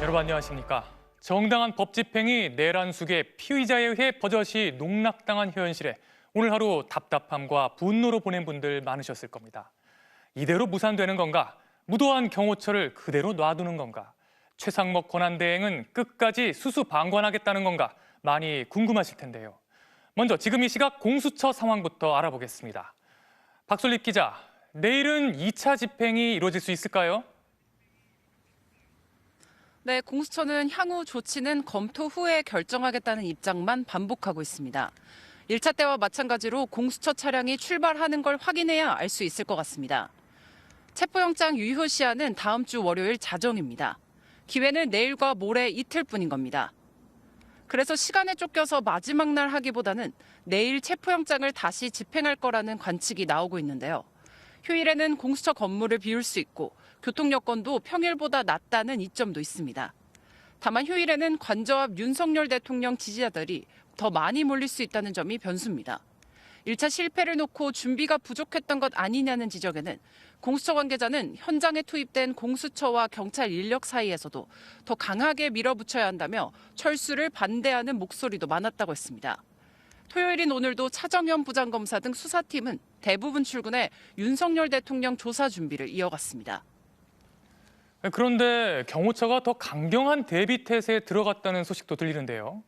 여러분 안녕하십니까? 정당한 법 집행이 내란 속에 피의자에 의해 버젓이 농락당한 현실에 오늘 하루 답답함과 분노로 보낸 분들 많으셨을 겁니다. 이대로 무산되는 건가? 무도한 경호처를 그대로 놔두는 건가? 최상목 권한대행은 끝까지 수수방관하겠다는 건가? 많이 궁금하실 텐데요. 먼저 지금 이 시각 공수처 상황부터 알아보겠습니다. 박솔립 기자, 내일은 2차 집행이 이루어질 수 있을까요? 네, 공수처는 향후 조치는 검토 후에 결정하겠다는 입장만 반복하고 있습니다. 1차 때와 마찬가지로 공수처 차량이 출발하는 걸 확인해야 알 수 있을 것 같습니다. 체포영장 유효 시한은 다음 주 월요일 자정입니다. 기회는 내일과 모레 이틀뿐인 겁니다. 그래서 시간에 쫓겨서 마지막 날 하기보다는 내일 체포영장을 다시 집행할 거라는 관측이 나오고 있는데요. 휴일에는 공수처 건물을 비울 수 있고 교통 여건도 평일보다 낫다는 이점도 있습니다. 다만 휴일에는 관저 앞 윤석열 대통령 지지자들이 더 많이 몰릴 수 있다는 점이 변수입니다. 1차 실패를 놓고 준비가 부족했던 것 아니냐는 지적에는 공수처 관계자는 현장에 투입된 공수처와 경찰 인력 사이에서도 더 강하게 밀어붙여야 한다며 철수를 반대하는 목소리도 많았다고 했습니다. 토요일인 오늘도 차정현 부장검사 등 수사팀은 대부분 출근해 윤석열 대통령 조사 준비를 이어갔습니다. 그런데 경호처가 더 강경한 대비 태세에 들어갔다는 소식도 들리는데요.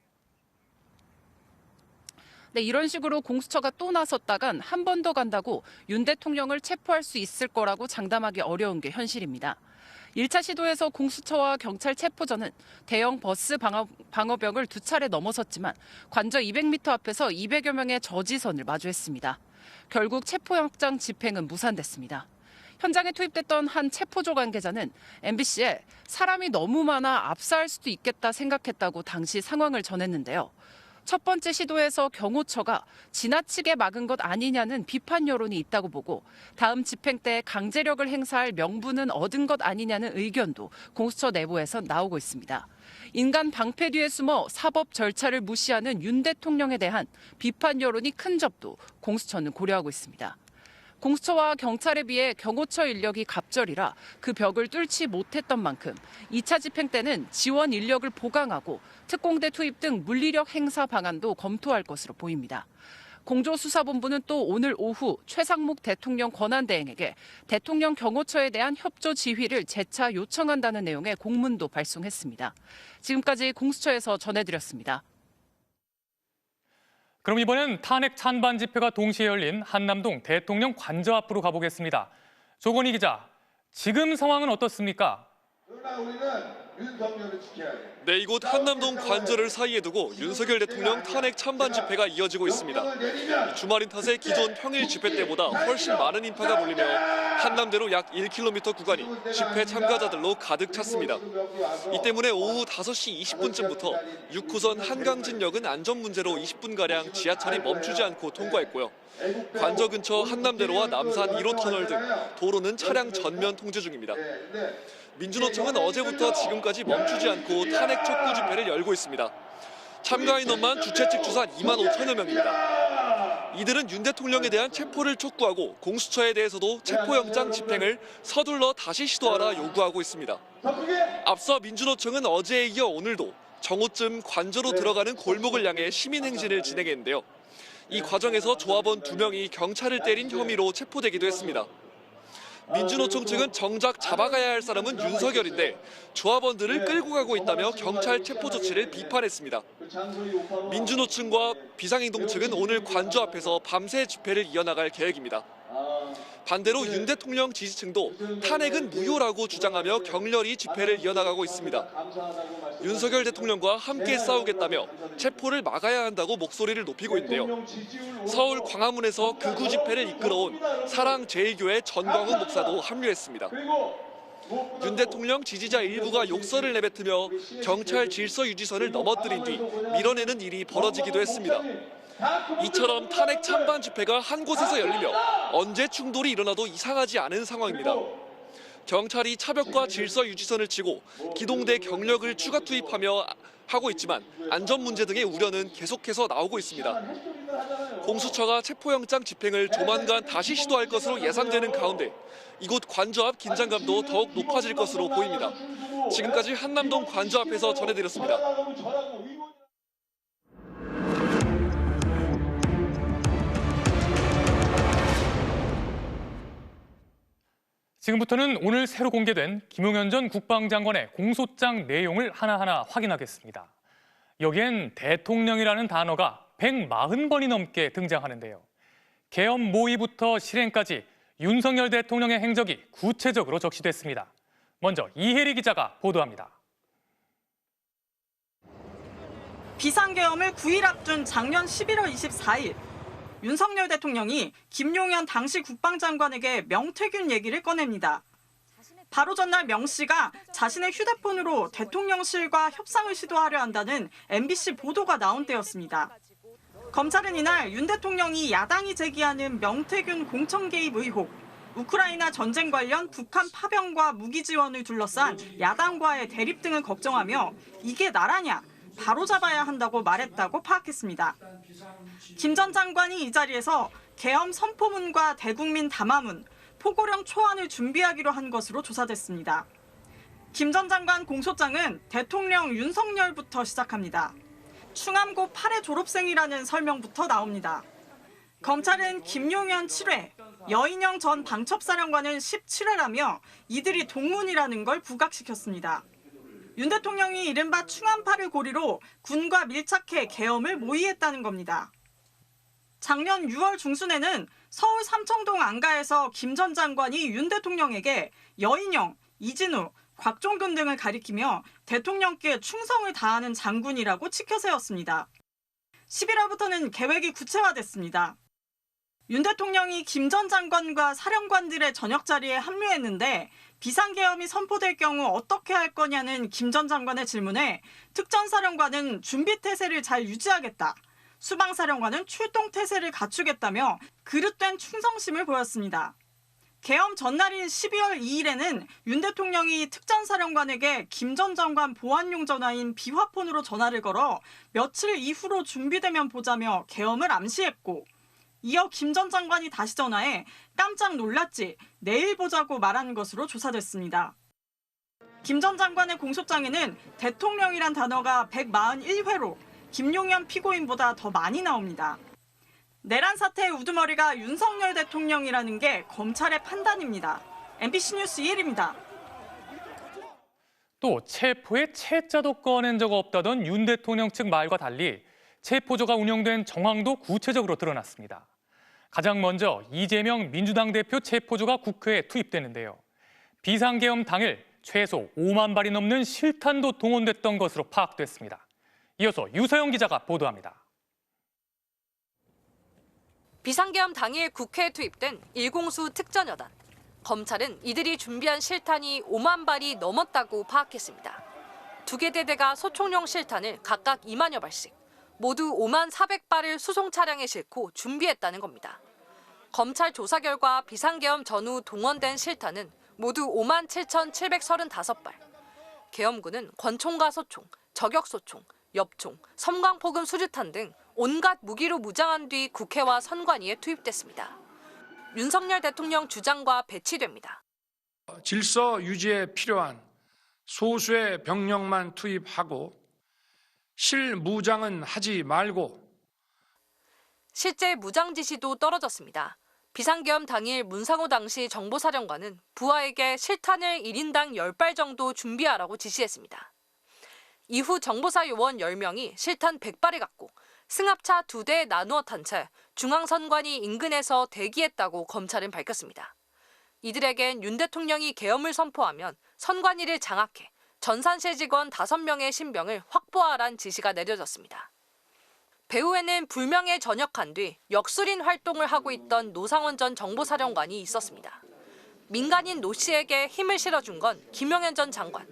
네, 이런 식으로 공수처가 또 나섰다간 한 번 더 간다고 윤 대통령을 체포할 수 있을 거라고 장담하기 어려운 게 현실입니다. 1차 시도에서 공수처와 경찰 체포전은 대형 버스 방어벽을 2차례 넘어섰지만 관저 200m 앞에서 200여 명의 저지선을 마주했습니다. 결국 체포영장 집행은 무산됐습니다. 현장에 투입됐던 한 체포조 관계자는 MBC에 사람이 너무 많아 압사할 수도 있겠다 생각했다고 당시 상황을 전했는데요. 첫 번째 시도에서 경호처가 지나치게 막은 것 아니냐는 비판 여론이 있다고 보고 다음 집행 때 강제력을 행사할 명분은 얻은 것 아니냐는 의견도 공수처 내부에서 나오고 있습니다. 인간 방패 뒤에 숨어 사법 절차를 무시하는 윤 대통령에 대한 비판 여론이 큰 점도 공수처는 고려하고 있습니다. 공수처와 경찰에 비해 경호처 인력이 갑절이라 그 벽을 뚫지 못했던 만큼 2차 집행 때는 지원 인력을 보강하고 특공대 투입 등 물리력 행사 방안도 검토할 것으로 보입니다. 공조수사본부는 또 오늘 오후 최상목 대통령 권한대행에게 대통령 경호처에 대한 협조 지휘를 재차 요청한다는 내용의 공문도 발송했습니다. 지금까지 공수처에서 전해드렸습니다. 그럼 이번엔 탄핵 찬반 집회가 동시에 열린 한남동 대통령 관저 앞으로 가보겠습니다. 조건희 기자, 지금 상황은 어떻습니까? 그러나 우리는 윤석열을 지켜야 돼. 네, 이곳 한남동 관저를 사이에 두고 윤석열 대통령 탄핵 찬반 집회가 이어지고 있습니다. 주말인 탓에 기존 평일 집회 때보다 훨씬 많은 인파가 몰리며 한남대로 약 1km 구간이 집회 참가자들로 가득 찼습니다. 이 때문에 오후 5시 20분쯤부터 6호선 한강진역은 안전 문제로 20분가량 지하철이 멈추지 않고 통과했고요. 관저 근처 한남대로와 남산 1호 터널 등 도로는 차량 전면 통제 중입니다. 민주노총은 어제부터 지금까지 멈추지 않고 탄핵 촉구 집회를 열고 있습니다. 참가 인원만 주최 측 추산 2만 5천여 명입니다. 이들은 윤 대통령에 대한 체포를 촉구하고 공수처에 대해서도 체포영장 집행을 서둘러 다시 시도하라 요구하고 있습니다. 앞서 민주노총은 어제에 이어 오늘도 정오쯤 관저로 들어가는 골목을 향해 시민행진을 진행했는데요. 이 과정에서 조합원 2명이 경찰을 때린 혐의로 체포되기도 했습니다. 민주노총 측은 정작 잡아가야 할 사람은 윤석열인데 조합원들을 끌고 가고 있다며 경찰 체포 조치를 비판했습니다. 민주노총과 비상행동 측은 오늘 관저 앞에서 밤새 집회를 이어나갈 계획입니다. 반대로 윤 대통령 지지층도 탄핵은 무효라고 주장하며 격렬히 집회를 이어나가고 있습니다. 윤석열 대통령과 함께 싸우겠다며 체포를 막아야 한다고 목소리를 높이고 있는데요. 서울 광화문에서 극우 집회를 이끌어온 사랑제일교회 전광훈 목사도 합류했습니다. 윤 대통령 지지자 일부가 욕설을 내뱉으며 경찰 질서 유지선을 넘어뜨린 뒤 밀어내는 일이 벌어지기도 했습니다. 이처럼 탄핵 찬반 집회가 한 곳에서 열리며 언제 충돌이 일어나도 이상하지 않은 상황입니다. 경찰이 차벽과 질서 유지선을 치고 기동대 경력을 추가 투입하며 하고 있지만 안전 문제 등의 우려는 계속해서 나오고 있습니다. 공수처가 체포영장 집행을 조만간 다시 시도할 것으로 예상되는 가운데 이곳 관저 앞 긴장감도 더욱 높아질 것으로 보입니다. 지금까지 한남동 관저 앞에서 전해드렸습니다. 지금부터는 오늘 새로 공개된 김용현 전 국방장관의 공소장 내용을 하나하나 확인하겠습니다. 여기엔 대통령이라는 단어가 140번이 넘게 등장하는데요. 계엄 모의부터 실행까지 윤석열 대통령의 행적이 구체적으로 적시됐습니다. 먼저 이혜리 기자가 보도합니다. 비상계엄을 9일 앞둔 작년 11월 24일 윤석열 대통령이 김용현 당시 국방장관에게 명태균 얘기를 꺼냅니다. 바로 전날 명 씨가 자신의 휴대폰으로 대통령실과 협상을 시도하려 한다는 MBC 보도가 나온 때였습니다. 검찰은 이날 윤 대통령이 야당이 제기하는 명태균 공천 개입 의혹, 우크라이나 전쟁 관련 북한 파병과 무기 지원을 둘러싼 야당과의 대립 등을 걱정하며 이게 나라냐, 바로잡아야 한다고 말했다고 파악했습니다. 김 전 장관이 이 자리에서 계엄 선포문과 대국민 담화문, 포고령 초안을 준비하기로 한 것으로 조사됐습니다. 김 전 장관 공소장은 대통령 윤석열부터 시작합니다. 충암고 8회 졸업생이라는 설명부터 나옵니다. 검찰은 김용현 7회, 여인영 전 방첩사령관은 17회라며 이들이 동문이라는 걸 부각시켰습니다. 윤 대통령이 이른바 충암파를 고리로 군과 밀착해 계엄을 모의했다는 겁니다. 작년 6월 중순에는 서울 삼청동 안가에서 김 전 장관이 윤 대통령에게 여인영, 이진우, 곽종근 등을 가리키며 대통령께 충성을 다하는 장군이라고 치켜세웠습니다. 11월부터는 계획이 구체화됐습니다. 윤 대통령이 김 전 장관과 사령관들의 저녁 자리에 합류했는데 비상계엄이 선포될 경우 어떻게 할 거냐는 김 전 장관의 질문에 특전사령관은 준비태세를 잘 유지하겠다. 수방사령관은 출동태세를 갖추겠다며 그릇된 충성심을 보였습니다. 계엄 전날인 12월 2일에는 윤 대통령이 특전사령관에게 김 전 장관 보안용 전화인 비화폰으로 전화를 걸어 며칠 이후로 준비되면 보자며 계엄을 암시했고 이어 김 전 장관이 다시 전화해 깜짝 놀랐지, 내일 보자고 말한 것으로 조사됐습니다. 김 전 장관의 공소장에는 대통령이란 단어가 141회로 김용현 피고인보다 더 많이 나옵니다. 내란 사태의 우두머리가 윤석열 대통령이라는 게 검찰의 판단입니다. MBC 뉴스 이혜리입니다. 또 체포에 채자도 꺼낸 적 없다던 윤 대통령 측 말과 달리 체포조가 운영된 정황도 구체적으로 드러났습니다. 가장 먼저 이재명 민주당 대표 체포조가 국회에 투입되는데요. 비상계엄 당일 최소 5만 발이 넘는 실탄도 동원됐던 것으로 파악됐습니다. 이어서 유서영 기자가 보도합니다. 비상계엄 당일 국회에 투입된 일공수 특전여단. 검찰은 이들이 준비한 실탄이 5만 발이 넘었다고 파악했습니다. 두 개 대대가 소총용 실탄을 각각 2만여 발씩, 모두 5만 400발을 수송 차량에 싣고 준비했다는 겁니다. 검찰 조사 결과 비상계엄 전후 동원된 실탄은 모두 5만 7,735발. 계엄군은 권총과 소총, 저격소총, 엽총, 섬광포금 수류탄 등 온갖 무기로 무장한 뒤 국회와 선관위에 투입됐습니다. 윤석열 대통령 주장과 배치됩니다. 질서 유지에 필요한 소수의 병력만 투입하고 실무장은 하지 말고. 실제 무장 지시도 떨어졌습니다. 비상계엄 당일 문상호 당시 정보사령관은 부하에게 실탄을 1인당 10발 정도 준비하라고 지시했습니다. 이후 정보사 요원 10명이 실탄 100발을 갖고 승합차 2대에 나누어 탄 채 중앙선관위 인근에서 대기했다고 검찰은 밝혔습니다. 이들에겐 윤 대통령이 계엄을 선포하면 선관위를 장악해 전산실 직원 5명의 신병을 확보하라는 지시가 내려졌습니다. 배후에는 불명예 전역한 뒤 역술인 활동을 하고 있던 노상원 전 정보사령관이 있었습니다. 민간인 노 씨에게 힘을 실어준 건 김용현 전 장관.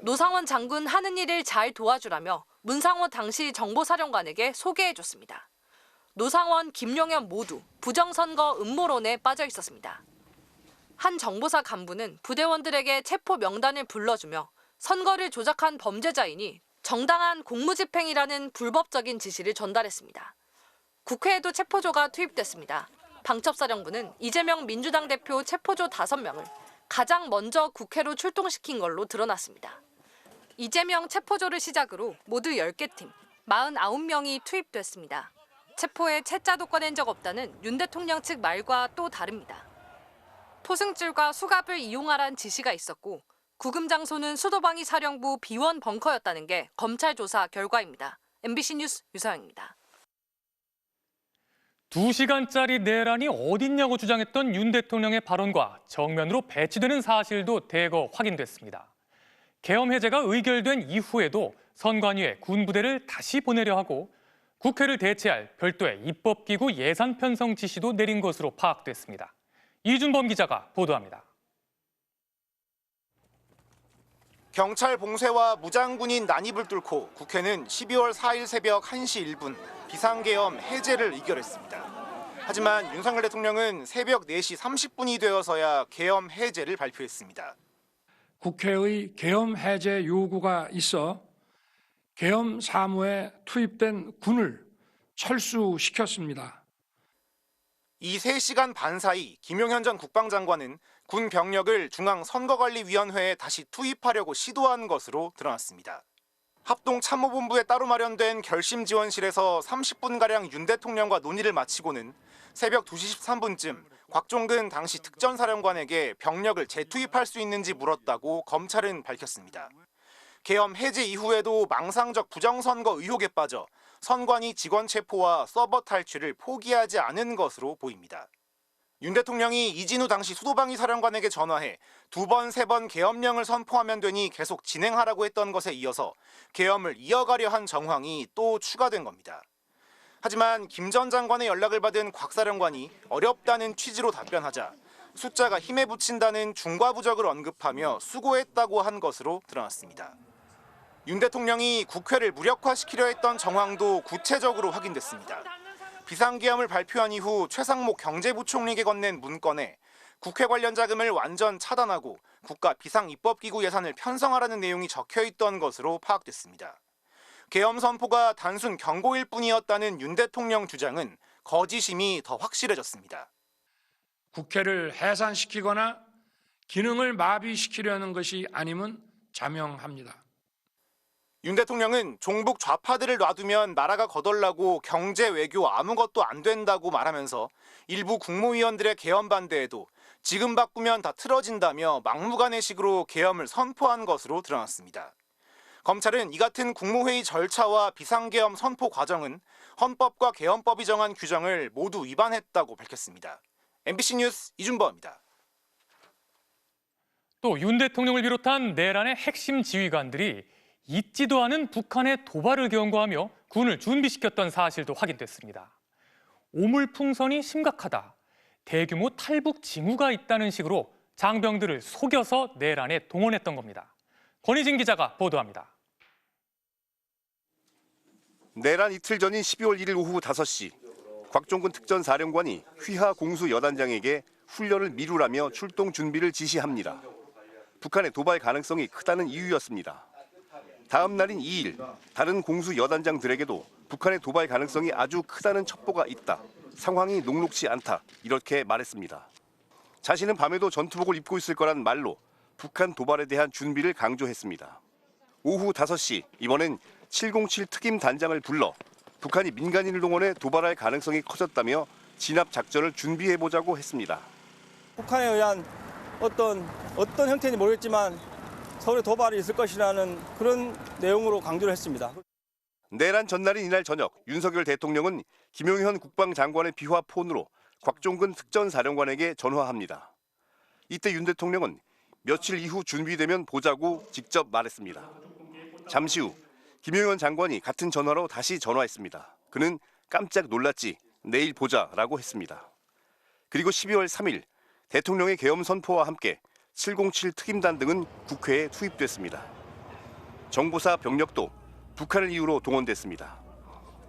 노상원 장군 하는 일을 잘 도와주라며 문상호 당시 정보사령관에게 소개해줬습니다. 노상원, 김용현 모두 부정선거 음모론에 빠져 있었습니다. 한 정보사 간부는 부대원들에게 체포 명단을 불러주며 선거를 조작한 범죄자이니 정당한 공무집행이라는 불법적인 지시를 전달했습니다. 국회에도 체포조가 투입됐습니다. 방첩사령부는 이재명 민주당 대표 체포조 5명을 가장 먼저 국회로 출동시킨 걸로 드러났습니다. 이재명 체포조를 시작으로 모두 10개 팀, 49명이 투입됐습니다. 체포에 채자도 꺼낸 적 없다는 윤 대통령 측 말과 또 다릅니다. 포승줄과 수갑을 이용하란 지시가 있었고 구금 장소는 수도방위 사령부 비원 벙커였다는 게 검찰 조사 결과입니다. MBC 뉴스 유서영입니다. 2시간짜리 내란이 어딨냐고 주장했던 윤 대통령의 발언과 정면으로 배치되는 사실도 대거 확인됐습니다. 계엄 해제가 의결된 이후에도 선관위에 군부대를 다시 보내려 하고 국회를 대체할 별도의 입법기구 예산 편성 지시도 내린 것으로 파악됐습니다. 이준범 기자가 보도합니다. 경찰 봉쇄와 무장군인 난입을 뚫고 국회는 12월 4일 새벽 1시 1분 비상계엄 해제를 의결했습니다. 하지만 윤석열 대통령은 새벽 4시 30분이 되어서야 계엄 해제를 발표했습니다. 국회의 계엄 해제 요구가 있어 계엄 사무에 투입된 군을 철수시켰습니다. 이 3시간 반 사이 김용현 전 국방장관은 군 병력을 중앙선거관리위원회에 다시 투입하려고 시도한 것으로 드러났습니다. 합동참모본부에 따로 마련된 결심지원실에서 30분가량 윤 대통령과 논의를 마치고는 새벽 2시 13분쯤 곽종근 당시 특전사령관에게 병력을 재투입할 수 있는지 물었다고 검찰은 밝혔습니다. 계엄 해제 이후에도 망상적 부정선거 의혹에 빠져 선관위 직원 체포와 서버 탈취를 포기하지 않은 것으로 보입니다. 윤 대통령이 이진우 당시 수도방위 사령관에게 전화해 2번, 3번 계엄령을 선포하면 되니 계속 진행하라고 했던 것에 이어서 계엄을 이어가려 한 정황이 또 추가된 겁니다. 하지만 김 전 장관의 연락을 받은 곽 사령관이 어렵다는 취지로 답변하자 숫자가 힘에 부친다는 중과부적을 언급하며 수고했다고 한 것으로 드러났습니다. 윤 대통령이 국회를 무력화시키려 했던 정황도 구체적으로 확인됐습니다. 비상계엄을 발표한 이후 최상목 경제부총리에게 건넨 문건에 국회 관련 자금을 완전 차단하고 국가 비상입법기구 예산을 편성하라는 내용이 적혀있던 것으로 파악됐습니다. 계엄 선포가 단순 경고일 뿐이었다는 윤 대통령 주장은 거짓임이 더 확실해졌습니다. 국회를 해산시키거나 기능을 마비시키려는 것이 아니면 자명합니다. 윤 대통령은 종북 좌파들을 놔두면 나라가 거덜나고 경제, 외교 아무것도 안 된다고 말하면서 일부 국무위원들의 계엄 반대에도 지금 바꾸면 다 틀어진다며 막무가내식으로 계엄을 선포한 것으로 드러났습니다. 검찰은 이 같은 국무회의 절차와 비상계엄 선포 과정은 헌법과 계엄법이 정한 규정을 모두 위반했다고 밝혔습니다. MBC 뉴스 이준범입니다. 또 윤 대통령을 비롯한 내란의 핵심 지휘관들이 잊지도 않은 북한의 도발을 경고하며 군을 준비시켰던 사실도 확인됐습니다. 오물풍선이 심각하다, 대규모 탈북 징후가 있다는 식으로 장병들을 속여서 내란에 동원했던 겁니다. 권희진 기자가 보도합니다. 내란 이틀 전인 12월 1일 오후 5시, 곽종근 특전사령관이 휘하 공수 여단장에게 훈련을 미루라며 출동 준비를 지시합니다. 북한의 도발 가능성이 크다는 이유였습니다. 다음 날인 2일, 다른 공수 여단장들에게도 북한의 도발 가능성이 아주 크다는 첩보가 있다. 상황이 녹록지 않다. 이렇게 말했습니다. 자신은 밤에도 전투복을 입고 있을 거란 말로 북한 도발에 대한 준비를 강조했습니다. 오후 5시, 이번엔 707 특임 단장을 불러 북한이 민간인을 동원해 도발할 가능성이 커졌다며 진압 작전을 준비해보자고 했습니다. 북한에 의한 어떤 형태인지 모르겠지만 서울에 도발이 있을 것이라는 그런 내용으로 강조를 했습니다. 내란 전날인 이날 저녁, 윤석열 대통령은 김용현 국방장관의 비화 폰으로 곽종근 특전사령관에게 전화합니다. 이때 윤 대통령은 며칠 이후 준비되면 보자고 직접 말했습니다. 잠시 후 김용현 장관이 같은 전화로 다시 전화했습니다. 그는 깜짝 놀랐지, 내일 보자라고 했습니다. 그리고 12월 3일 대통령의 계엄 선포와 함께 707 특임단 등은 국회에 투입됐습니다. 정보사 병력도 북한을 이유로 동원됐습니다.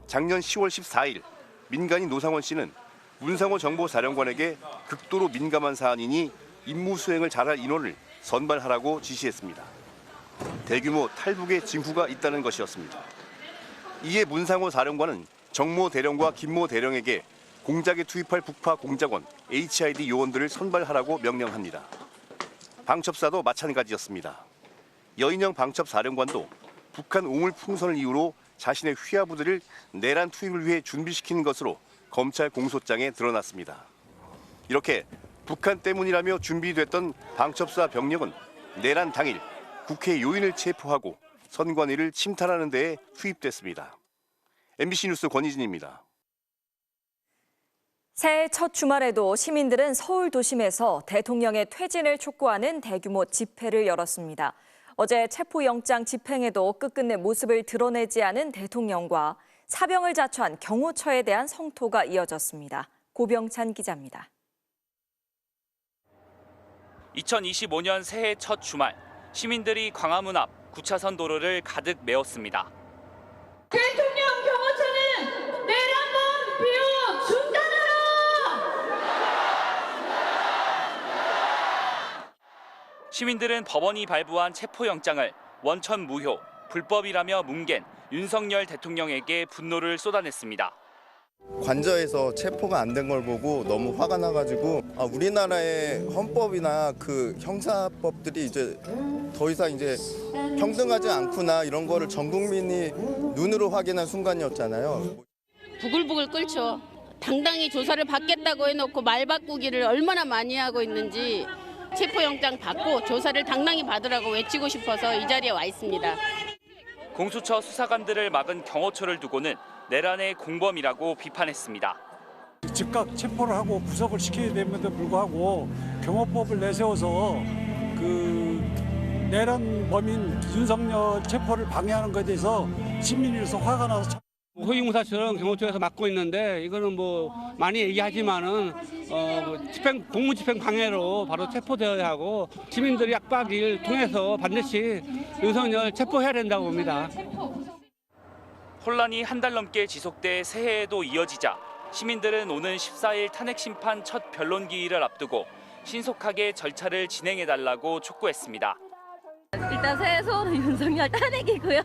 작년 10월 14일 민간인 노상원 씨는 문상호 정보사령관에게 극도로 민감한 사안이니 임무 수행을 잘할 인원을 선발하라고 지시했습니다. 대규모 탈북의 징후가 있다는 것이었습니다. 이에 문상호 사령관은 정모 대령과 김모 대령에게 공작에 투입할 북파 공작원, HID 요원들을 선발하라고 명령합니다. 방첩사도 마찬가지였습니다. 여인영 방첩사령관도 북한 우물 풍선을 이유로 자신의 휘하부들을 내란 투입을 위해 준비시킨 것으로 검찰 공소장에 드러났습니다. 이렇게 북한 때문이라며 준비됐던 방첩사 병력은 내란 당일 국회 요인을 체포하고 선관위를 침탈하는 데에 투입됐습니다. MBC 뉴스 권희진입니다. 새해 첫 주말에도 시민들은 서울 도심에서 대통령의 퇴진을 촉구하는 대규모 집회를 열었습니다. 어제 체포영장 집행에도 끝끝내 모습을 드러내지 않은 대통령과 사병을 자처한 경호처에 대한 성토가 이어졌습니다. 고병찬 기자입니다. 2025년 새해 첫 주말, 시민들이 광화문 앞 9차선 도로를 가득 메웠습니다. 대통령 경호처는 내란범 비호 중단하라! 시민들은 법원이 발부한 체포영장을 원천 무효, 불법이라며 뭉갠 윤석열 대통령에게 분노를 쏟아냈습니다. 관저에서 체포가 안 된 걸 보고 너무 화가 나가지고 우리나라의 헌법이나 그 형사법들이 이제 더 이상 이제 평등하지 않구나 이런 거를 전 국민이 눈으로 확인한 순간이었잖아요. 부글부글 끓죠. 당당히 조사를 받겠다고 해놓고 말 바꾸기를 얼마나 많이 하고 있는지 체포영장 받고 조사를 당당히 받으라고 외치고 싶어서 이 자리에 와 있습니다. 공수처 수사관들을 막은 경호처를 두고는 내란의 공범이라고 비판했습니다. 즉각 체포를 하고 구속을 시켜야 됨에도 불구하고 경호법을 내세워서 그 내란 범인 윤석열 체포를 방해하는 것에 대해서 시민으로서 화가 나서 호위무사처럼 경호처에서 맡고 있는데 이거는 뭐 많이 얘기하지만은 공무 집행 방해로 바로 체포되어야 하고 시민들이 압박을 통해서 반드시 윤석열 체포해야 된다고 봅니다. 혼란이 한 달 넘게 지속돼 새해에도 이어지자 시민들은 오는 14일 탄핵 심판 첫 변론 기일을 앞두고 신속하게 절차를 진행해달라고 촉구했습니다. 일단 새해 소원은 윤석열 탄핵이고요.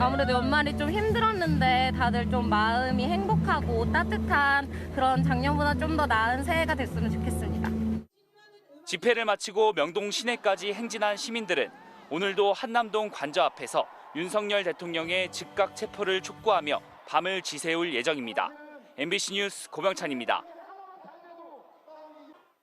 아무래도 연말이 좀 힘들었는데 다들 좀 마음이 행복하고 따뜻한 그런 작년보다 좀 더 나은 새해가 됐으면 좋겠습니다. 집회를 마치고 명동 시내까지 행진한 시민들은 오늘도 한남동 관저 앞에서 윤석열 대통령의 즉각 체포를 촉구하며 밤을 지새울 예정입니다. MBC 뉴스 고병찬입니다.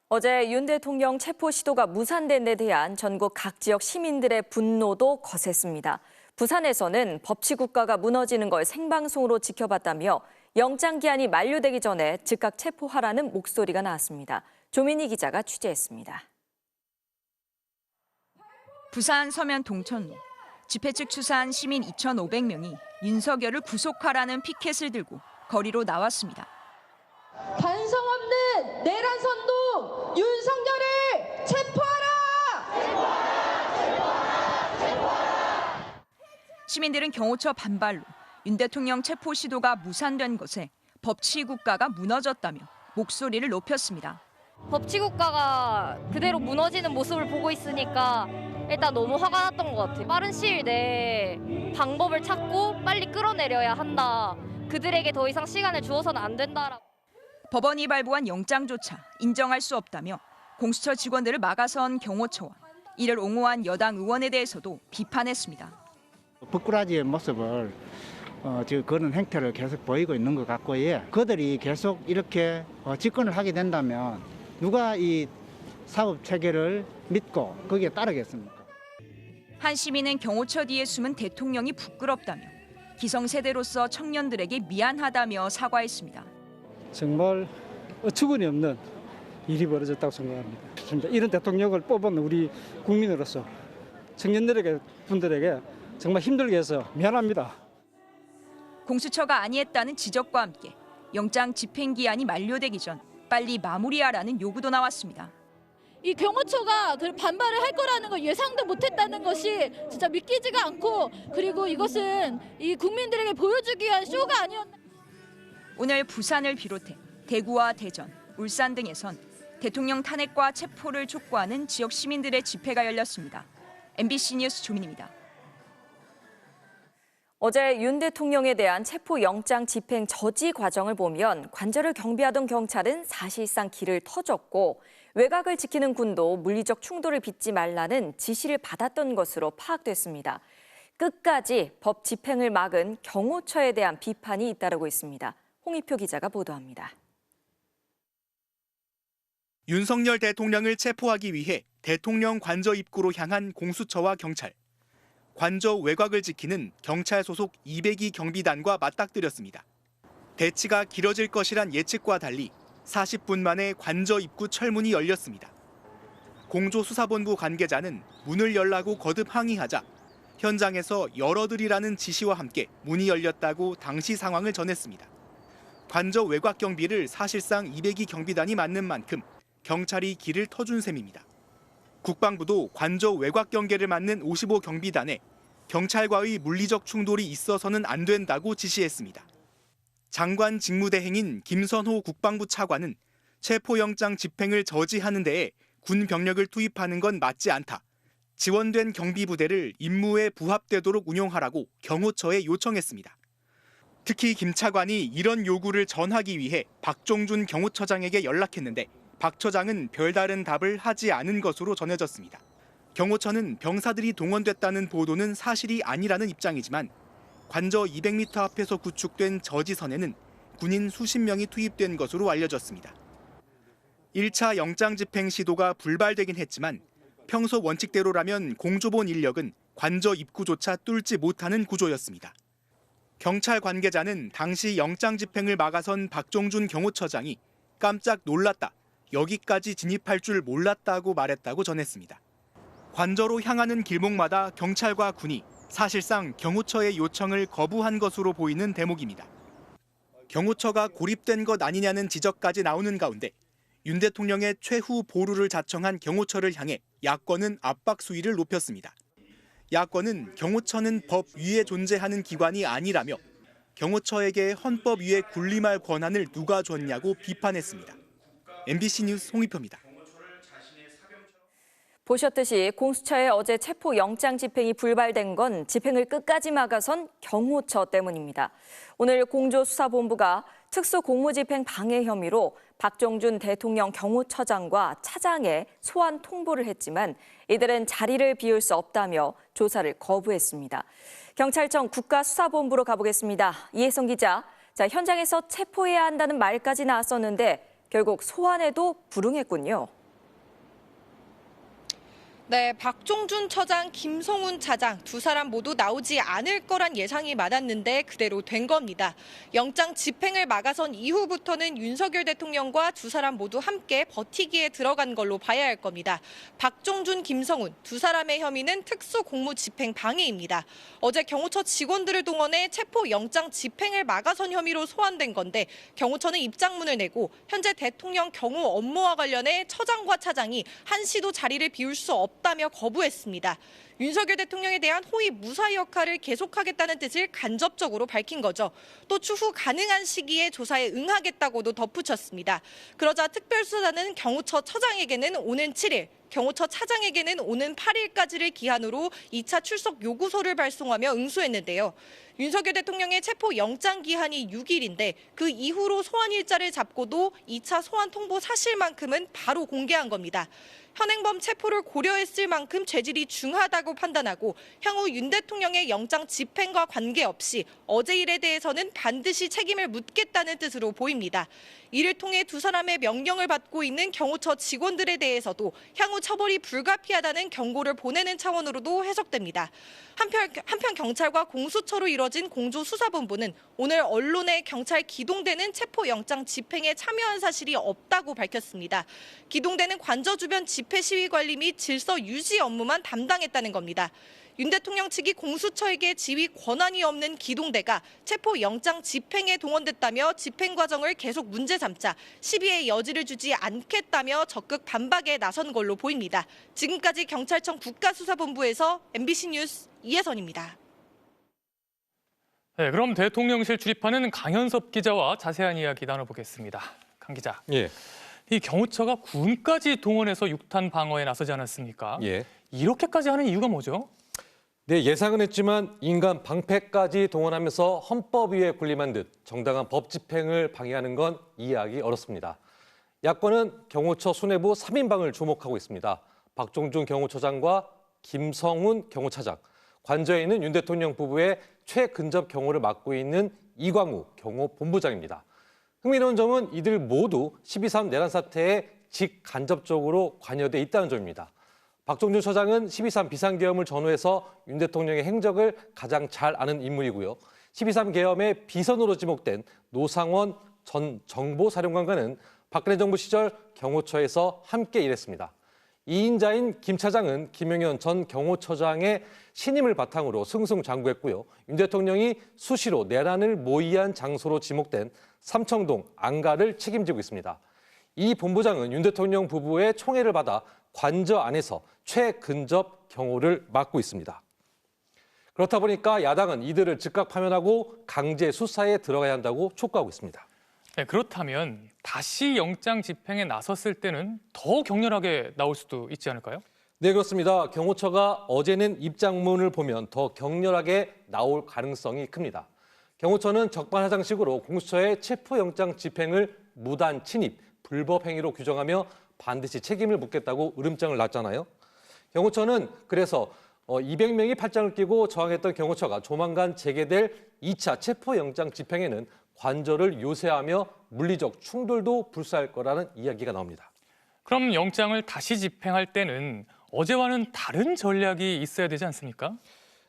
어제 윤 대통령 체포 시도가 무산된 데 대한 전국 각 지역 시민들의 분노도 거셌습니다. 부산에서는 법치국가가 무너지는 걸 생방송으로 지켜봤다며 영장 기한이 만료되기 전에 즉각 체포하라는 목소리가 나왔습니다. 조민희 기자가 취재했습니다. 부산 서면 동천로. 집회 측 추사한 시민 2,500명이 윤석열을 구속하라는 피켓을 들고 거리로 나왔습니다. 반성 없는 내란 선동 윤석열을 체포하라! 시민들은 경호처 반발로 윤 대통령 체포 시도가 무산된 것에 법치국가가 무너졌다며 목소리를 높였습니다. 법치국가가 그대로 무너지는 모습을 보고 있으니까 일단 너무 화가 났던 것 같아요. 빠른 시일 내에 방법을 찾고 빨리 끌어내려야 한다. 그들에게 더 이상 시간을 주어서는 안 된다라고. 법원이 발부한 영장조차 인정할 수 없다며 공수처 직원들을 막아선 경호처와 이를 옹호한 여당 의원에 대해서도 비판했습니다. 부꾸라지의 모습을 지금 그런 행태를 계속 보이고 있는 것 같고요. 그들이 계속 이렇게 집권을 하게 된다면 누가 이 사법 체계를 믿고 거기에 따르겠습니까? 한 시민은 경호처 뒤에 숨은 대통령이 부끄럽다며 기성세대로서 청년들에게 미안하다며 사과했습니다. 정말 어처구니 없는 일이 벌어졌다고 생각합니다. 이런 대통령을 뽑은 우리 국민으로서 청년들에게 정말 힘들게 해서 미안합니다. 공수처가 아니했다는 지적과 함께 영장 집행 기한이 만료되기 전 빨리 마무리하라는 요구도 나왔습니다. 이 경호처가 반발을 할 거라는 걸 예상도 못했다는 것이 진짜 믿기지가 않고, 그리고 이것은 이 국민들에게 보여주기 위한 쇼가 아니었나. 오늘 부산을 비롯해 대구와 대전, 울산 등에선 대통령 탄핵과 체포를 촉구하는 지역 시민들의 집회가 열렸습니다. MBC 뉴스 조민입니다. 어제 윤 대통령에 대한 체포영장 집행 저지 과정을 보면 관저를 경비하던 경찰은 사실상 길을 터줬고 외곽을 지키는 군도 물리적 충돌을 빚지 말라는 지시를 받았던 것으로 파악됐습니다. 끝까지 법 집행을 막은 경호처에 대한 비판이 잇따르고 있습니다. 홍익표 기자가 보도합니다. 윤석열 대통령을 체포하기 위해 대통령 관저 입구로 향한 공수처와 경찰. 관저 외곽을 지키는 경찰 소속 202 경비단과 맞닥뜨렸습니다. 대치가 길어질 것이란 예측과 달리 40분 만에 관저 입구 철문이 열렸습니다. 공조수사본부 관계자는 문을 열라고 거듭 항의하자 현장에서 열어드리라는 지시와 함께 문이 열렸다고 당시 상황을 전했습니다. 관저 외곽 경비를 사실상 202 경비단이 맡는 만큼 경찰이 길을 터준 셈입니다. 국방부도 관저 외곽 경계를 맡는 55 경비단에 경찰과의 물리적 충돌이 있어서는 안 된다고 지시했습니다. 장관 직무대행인 김선호 국방부 차관은 체포영장 집행을 저지하는 데에 군 병력을 투입하는 건 맞지 않다. 지원된 경비부대를 임무에 부합되도록 운용하라고 경호처에 요청했습니다. 특히 김 차관이 이런 요구를 전하기 위해 박종준 경호처장에게 연락했는데 박 처장은 별다른 답을 하지 않은 것으로 전해졌습니다. 경호처는 병사들이 동원됐다는 보도는 사실이 아니라는 입장이지만 관저 200m 앞에서 구축된 저지선에는 군인 수십 명이 투입된 것으로 알려졌습니다. 1차 영장 집행 시도가 불발되긴 했지만 평소 원칙대로라면 공조본 인력은 관저 입구조차 뚫지 못하는 구조였습니다. 경찰 관계자는 당시 영장 집행을 막아선 박종준 경호처장이 깜짝 놀랐다. 여기까지 진입할 줄 몰랐다고 말했다고 전했습니다. 관저로 향하는 길목마다 경찰과 군이 사실상 경호처의 요청을 거부한 것으로 보이는 대목입니다. 경호처가 고립된 것 아니냐는 지적까지 나오는 가운데 윤 대통령의 최후 보루를 자청한 경호처를 향해 야권은 압박 수위를 높였습니다. 야권은 경호처는 법 위에 존재하는 기관이 아니라며 경호처에게 헌법 위에 군림할 권한을 누가 줬냐고 비판했습니다. MBC 뉴스 홍익표입니다. 보셨듯이 공수처의 어제 체포영장 집행이 불발된 건 집행을 끝까지 막아선 경호처 때문입니다. 오늘 공조수사본부가 특수공무집행 방해 혐의로 박종준 대통령 경호처장과 차장에 소환 통보를 했지만 이들은 자리를 비울 수 없다며 조사를 거부했습니다. 경찰청 국가수사본부로 가보겠습니다. 이혜성 기자, 현장에서 체포해야 한다는 말까지 나왔었는데 결국 소환에도 불응했군요. 네, 박종준 처장, 김성훈 차장 두 사람 모두 나오지 않을 거란 예상이 많았는데 그대로 된 겁니다. 영장 집행을 막아선 이후부터는 윤석열 대통령과 두 사람 모두 함께 버티기에 들어간 걸로 봐야 할 겁니다. 박종준, 김성훈 두 사람의 혐의는 특수공무집행 방해입니다. 어제 경호처 직원들을 동원해 체포영장 집행을 막아선 혐의로 소환된 건데 경호처는 입장문을 내고 현재 대통령 경호 업무와 관련해 처장과 차장이 한시도 자리를 비울 수 없다며 거부했습니다. 윤석열 대통령에 대한 호의 무사 역할을 계속하겠다는 뜻을 간접적으로 밝힌 거죠. 또 추후 가능한 시기에 조사에 응하겠다고도 덧붙였습니다. 그러자 특별수사단은 경호처 처장에게는 오는 7일, 경호처 차장에게는 오는 8일까지를 기한으로 2차 출석 요구서를 발송하며 응수했는데요. 윤석열 대통령의 체포 영장 기한이 6일인데 그 이후로 소환 일자를 잡고도 2차 소환 통보 사실만큼은 바로 공개한 겁니다. 현행범 체포를 고려했을 만큼 죄질이 중하다고 판단하고 향후 윤 대통령의 영장 집행과 관계없이 어제 일에 대해서는 반드시 책임을 묻겠다는 뜻으로 보입니다. 이를 통해 두 사람의 명령을 받고 있는 경호처 직원들에 대해서도 향후 처벌이 불가피하다는 경고를 보내는 차원으로도 해석됩니다. 한편 경찰과 공수처로 이뤄진 공조수사본부는 오늘 언론에 경찰 기동대는 체포영장 집행에 참여한 사실이 없다고 밝혔습니다. 기동대는 관저 주변 집회 시위 관리 및 질서 유지 업무만 담당했다는 겁니다. 윤 대통령 측이 공수처에게 지휘 권한이 없는 기동대가 체포영장 집행에 동원됐다며 집행 과정을 계속 문제 삼자 시비의 여지를 주지 않겠다며 적극 반박에 나선 걸로 보입니다. 지금까지 경찰청 국가수사본부에서 MBC 뉴스 이혜선입니다. 네, 그럼 대통령실 출입하는 강현섭 기자와 자세한 이야기 나눠보겠습니다. 강 기자. 예. 이 경호처가 군까지 동원해서 육탄 방어에 나서지 않았습니까? 예. 이렇게까지 하는 이유가 뭐죠? 네, 예상은 했지만 인간 방패까지 동원하면서 헌법 위에 군림한 듯 정당한 법 집행을 방해하는 건 이해하기 어렵습니다. 야권은 경호처 수뇌부 3인방을 주목하고 있습니다. 박종준 경호처장과 김성훈 경호차장, 관저에 있는 윤 대통령 부부의 최근접 경호를 맡고 있는 이광우 경호본부장입니다. 흥미로운 점은 이들 모두 12.3 내란 사태에 직간접적으로 관여돼 있다는 점입니다. 박종준 처장은 12.3 비상계엄을 전후해서 윤 대통령의 행적을 가장 잘 아는 인물이고요. 12.3 계엄의 비선으로 지목된 노상원 전 정보사령관과는 박근혜 정부 시절 경호처에서 함께 일했습니다. 2인자인 김 차장은 김용현 전 경호처장의 신임을 바탕으로 승승장구했고요. 윤 대통령이 수시로 내란을 모의한 장소로 지목된 삼청동 안가를 책임지고 있습니다. 이 본부장은 윤 대통령 부부의 총애를 받아 관저 안에서 최근접 경호를 맡고 있습니다. 그렇다 보니까 야당은 이들을 즉각 파면하고 강제 수사에 들어가야 한다고 촉구하고 있습니다. 네, 그렇다면 다시 영장 집행에 나섰을 때는 더 격렬하게 나올 수도 있지 않을까요? 네, 그렇습니다. 경호처가 어제는 입장문을 보면 더 격렬하게 나올 가능성이 큽니다. 경호처는 적반하장식으로 공수처의 체포영장 집행을 무단 침입, 불법 행위로 규정하며 반드시 책임을 묻겠다고 으름장을 놨잖아요. 경호처는 그래서 200명이 팔짱을 끼고 저항했던 경호처가 조만간 재개될 2차 체포영장 집행에는 관저를 요새하며 물리적 충돌도 불사할 거라는 이야기가 나옵니다. 그럼 영장을 다시 집행할 때는 어제와는 다른 전략이 있어야 되지 않습니까?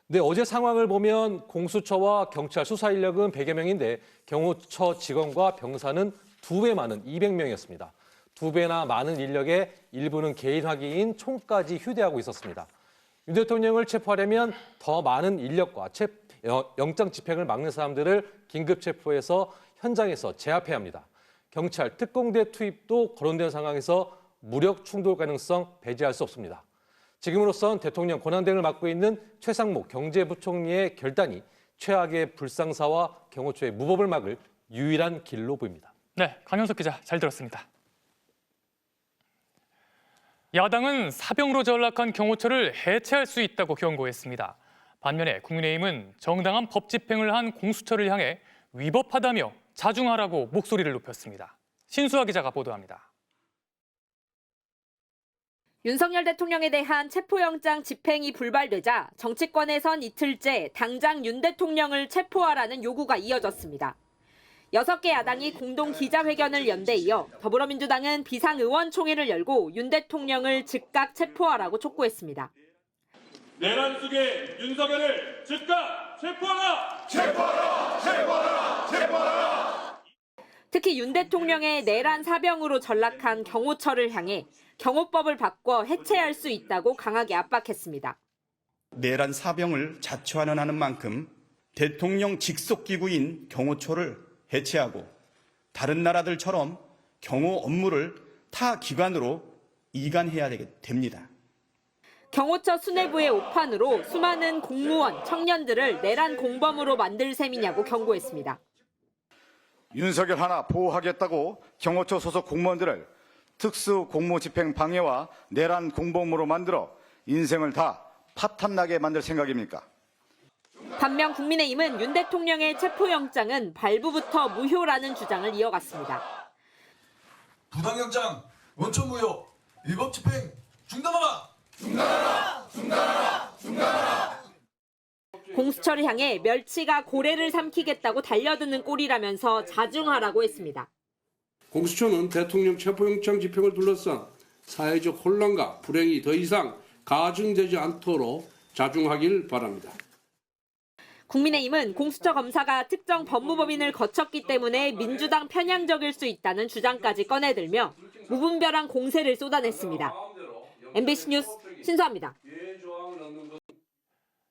네, 어제 상황을 보면 공수처와 경찰 수사 인력은 100여 명인데 경호처 직원과 병사는 2배 많은 200명이었습니다. 2배나 많은 인력에 일부는 개인 확인인 총까지 휴대하고 있었습니다. 윤 대통령을 체포하려면 더 많은 인력과 영장 집행을 막는 사람들을 긴급 체포해서 현장에서 제압해야 합니다. 경찰 특공대 투입도 거론된 상황에서 무력 충돌 가능성 배제할 수 없습니다. 지금으로선 대통령 권한대행을 맡고 있는 최상목 경제부총리의 결단이 최악의 불상사와 경호처의 무법을 막을 유일한 길로 보입니다. 네, 강현석 기자 잘 들었습니다. 야당은 사병으로 전락한 경호처를 해체할 수 있다고 경고했습니다. 반면에 국민의힘은 정당한 법 집행을 한 공수처를 향해 위법하다며 자중하라고 목소리를 높였습니다. 신수아 기자가 보도합니다. 윤석열 대통령에 대한 체포영장 집행이 불발되자 정치권에선 이틀째 당장 윤 대통령을 체포하라는 요구가 이어졌습니다. 6개 야당이 공동 기자회견을 연 데 이어 더불어민주당은 비상의원총회를 열고 윤 대통령을 즉각 체포하라고 촉구했습니다. 내란 속의 윤석열을 즉각 체포하라! 체포하라! 체포하라! 체포하라! 특히 윤 대통령의 내란 사병으로 전락한 경호처를 향해 경호법을 바꿔 해체할 수 있다고 강하게 압박했습니다. 내란 사병을 자초하는 만큼 대통령 직속 기구인 경호처를 해체하고 다른 나라들처럼 경호 업무를 타 기관으로 이관해야 됩니다. 경호처 수뇌부의 오판으로 수많은 공무원, 청년들을 내란 공범으로 만들 셈이냐고 경고했습니다. 윤석열 하나 보호하겠다고 경호처 소속 공무원들을 특수 공무 집행 방해와 내란 공범으로 만들어 인생을 다 파탄나게 만들 생각입니까? 반면 국민의힘은 윤 대통령의 체포영장은 발부부터 무효라는 주장을 이어갔습니다. 부당영장, 원천 무효, 위법 집행 중단하라! 중단하라! 중단하라! 중단하라! 공수처를 향해 멸치가 고래를 삼키겠다고 달려드는 꼴이라면서 자중하라고 했습니다. 공수처는 대통령 체포영장 집행을 둘러싼 사회적 혼란과 불행이 더 이상 가중되지 않도록 자중하길 바랍니다. 국민의힘은 공수처 검사가 특정 법무법인을 거쳤기 때문에 민주당 편향적일 수 있다는 주장까지 꺼내들며 무분별한 공세를 쏟아냈습니다. MBC 뉴스 신수아입니다.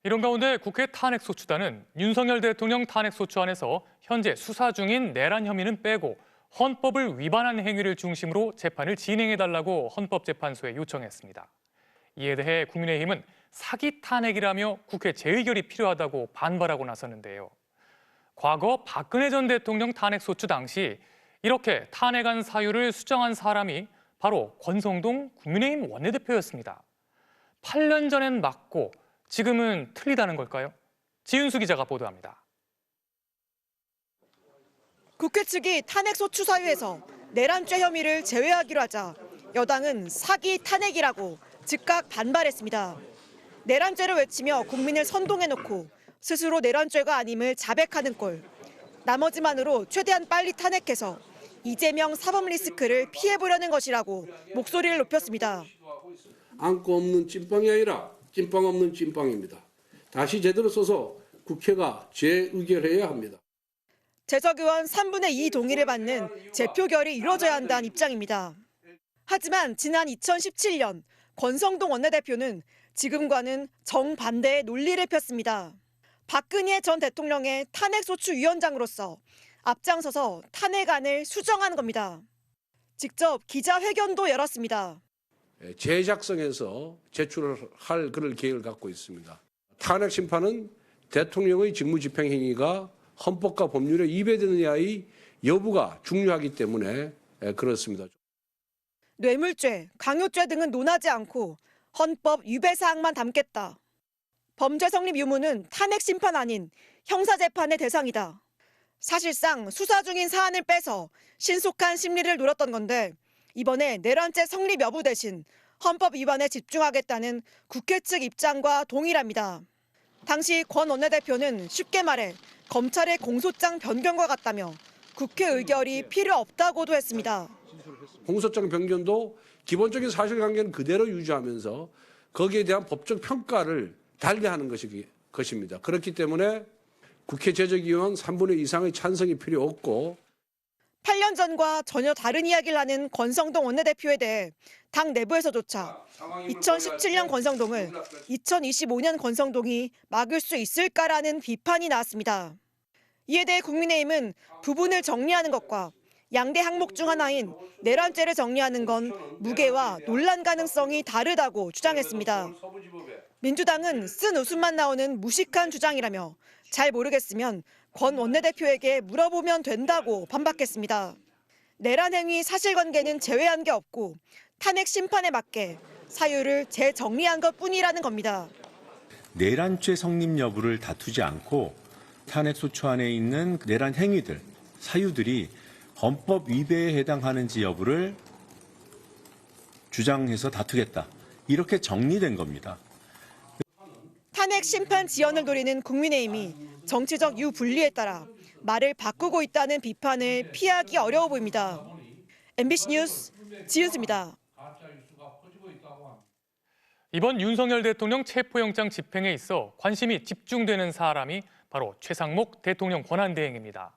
이런 가운데 국회 탄핵소추단은 윤석열 대통령 탄핵소추안에서 현재 수사 중인 내란 혐의는 빼고 헌법을 위반한 행위를 중심으로 재판을 진행해달라고 헌법재판소에 요청했습니다. 이에 대해 국민의힘은 사기 탄핵이라며 국회 재의결이 필요하다고 반발하고 나섰는데요. 과거 박근혜 전 대통령 탄핵소추 당시 이렇게 탄핵안 사유를 수정한 사람이 바로 권성동 국민의힘 원내대표였습니다. 8년 전엔 맞고 지금은 틀리다는 걸까요? 지윤수 기자가 보도합니다. 국회 측이 탄핵소추 사유에서 내란죄 혐의를 제외하기로 하자 여당은 사기 탄핵이라고 즉각 반발했습니다. 내란죄를 외치며 국민을 선동해놓고 스스로 내란죄가 아님을 자백하는 꼴. 나머지만으로 최대한 빨리 탄핵해서 이재명 사법 리스크를 피해보려는 것이라고 목소리를 높였습니다. 안고 없는 찐빵이 아니라 찐빵 없는 찐빵입니다. 다시 제대로 써서 국회가 재의결해야 합니다. 재석 의원 3분의 2 동의를 받는 재표결이 이뤄져야 한다는 입장입니다. 하지만 지난 2017년 권성동 원내대표는 지금과는 정반대의 논리를 폈습니다. 박근혜 전 대통령의 탄핵소추위원장으로서 앞장서서 탄핵안을 수정한 겁니다. 직접 기자회견도 열었습니다. 제작성에서 제출할 그럴 계획을 갖고 있습니다. 탄핵 심판은 대통령의 직무집행 행위가 헌법과 법률에 위배되느냐의 여부가 중요하기 때문에 그렇습니다. 뇌물죄, 강요죄 등은 논하지 않고 헌법 위배 사항만 담겠다. 범죄 성립 유무는 탄핵 심판 아닌 형사재판의 대상이다. 사실상 수사 중인 사안을 빼서 신속한 심리를 노렸던 건데 이번에 내란죄 성립 여부 대신 헌법 위반에 집중하겠다는 국회 측 입장과 동일합니다. 당시 권 원내대표는 쉽게 말해 검찰의 공소장 변경과 같다며 국회 의결이 필요 없다고도 했습니다. 공소장 변경도 기본적인 사실관계는 그대로 유지하면서 거기에 대한 법적 평가를 달리하는 것입니다. 그렇기 때문에 국회 제적위원 3분의 2 이상의 찬성이 필요 없고 8년 전과 전혀 다른 이야기를 하는 권성동 원내대표에 대해 당 내부에서조차 2017년 권성동을 2025년 권성동이 막을 수 있을까라는 비판이 나왔습니다. 이에 대해 국민의힘은 부분을 정리하는 것과 양대 항목 중 하나인 내란죄를 정리하는 건 무게와 논란 가능성이 다르다고 주장했습니다. 민주당은 쓴 웃음만 나오는 무식한 주장이라며 잘 모르겠으면 권 원내대표에게 물어보면 된다고 반박했습니다. 내란 행위 사실관계는 제외한 게 없고 탄핵 심판에 맞게 사유를 재정리한 것뿐이라는 겁니다. 내란죄 성립 여부를 다투지 않고 탄핵소추 안에 있는 내란 행위들, 사유들이 헌법 위배에 해당하는지 여부를 주장해서 다투겠다. 이렇게 정리된 겁니다. 탄핵 심판 지연을 노리는 국민의힘이 정치적 유분리에 따라 말을 바꾸고 있다는 비판을 피하기 어려워 보입니다. MBC 뉴스 지은수입니다. 이번 윤석열 대통령 체포영장 집행에 있어 관심이 집중되는 사람이 바로 최상목 대통령 권한대행입니다.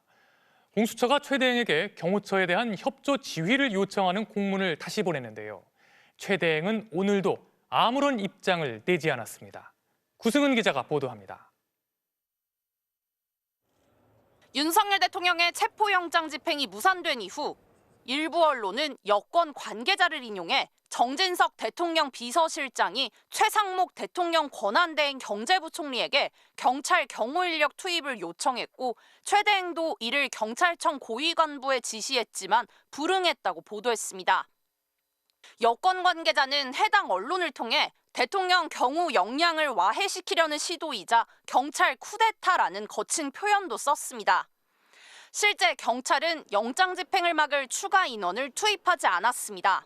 공수처가 최 대행에게 경호처에 대한 협조 지휘를 요청하는 공문을 다시 보냈는데요. 최 대행은 오늘도 아무런 입장을 내지 않았습니다. 구승은 기자가 보도합니다. 윤석열 대통령의 체포영장 집행이 무산된 이후 일부 언론은 여권 관계자를 인용해 정진석 대통령 비서실장이 최상목 대통령 권한대행 경제부총리에게 경찰 경호인력 투입을 요청했고 최 대행도 이를 경찰청 고위관부에 지시했지만 불응했다고 보도했습니다. 여권 관계자는 해당 언론을 통해 대통령 경호 역량을 와해시키려는 시도이자 경찰 쿠데타라는 거친 표현도 썼습니다. 실제 경찰은 영장 집행을 막을 추가 인원을 투입하지 않았습니다.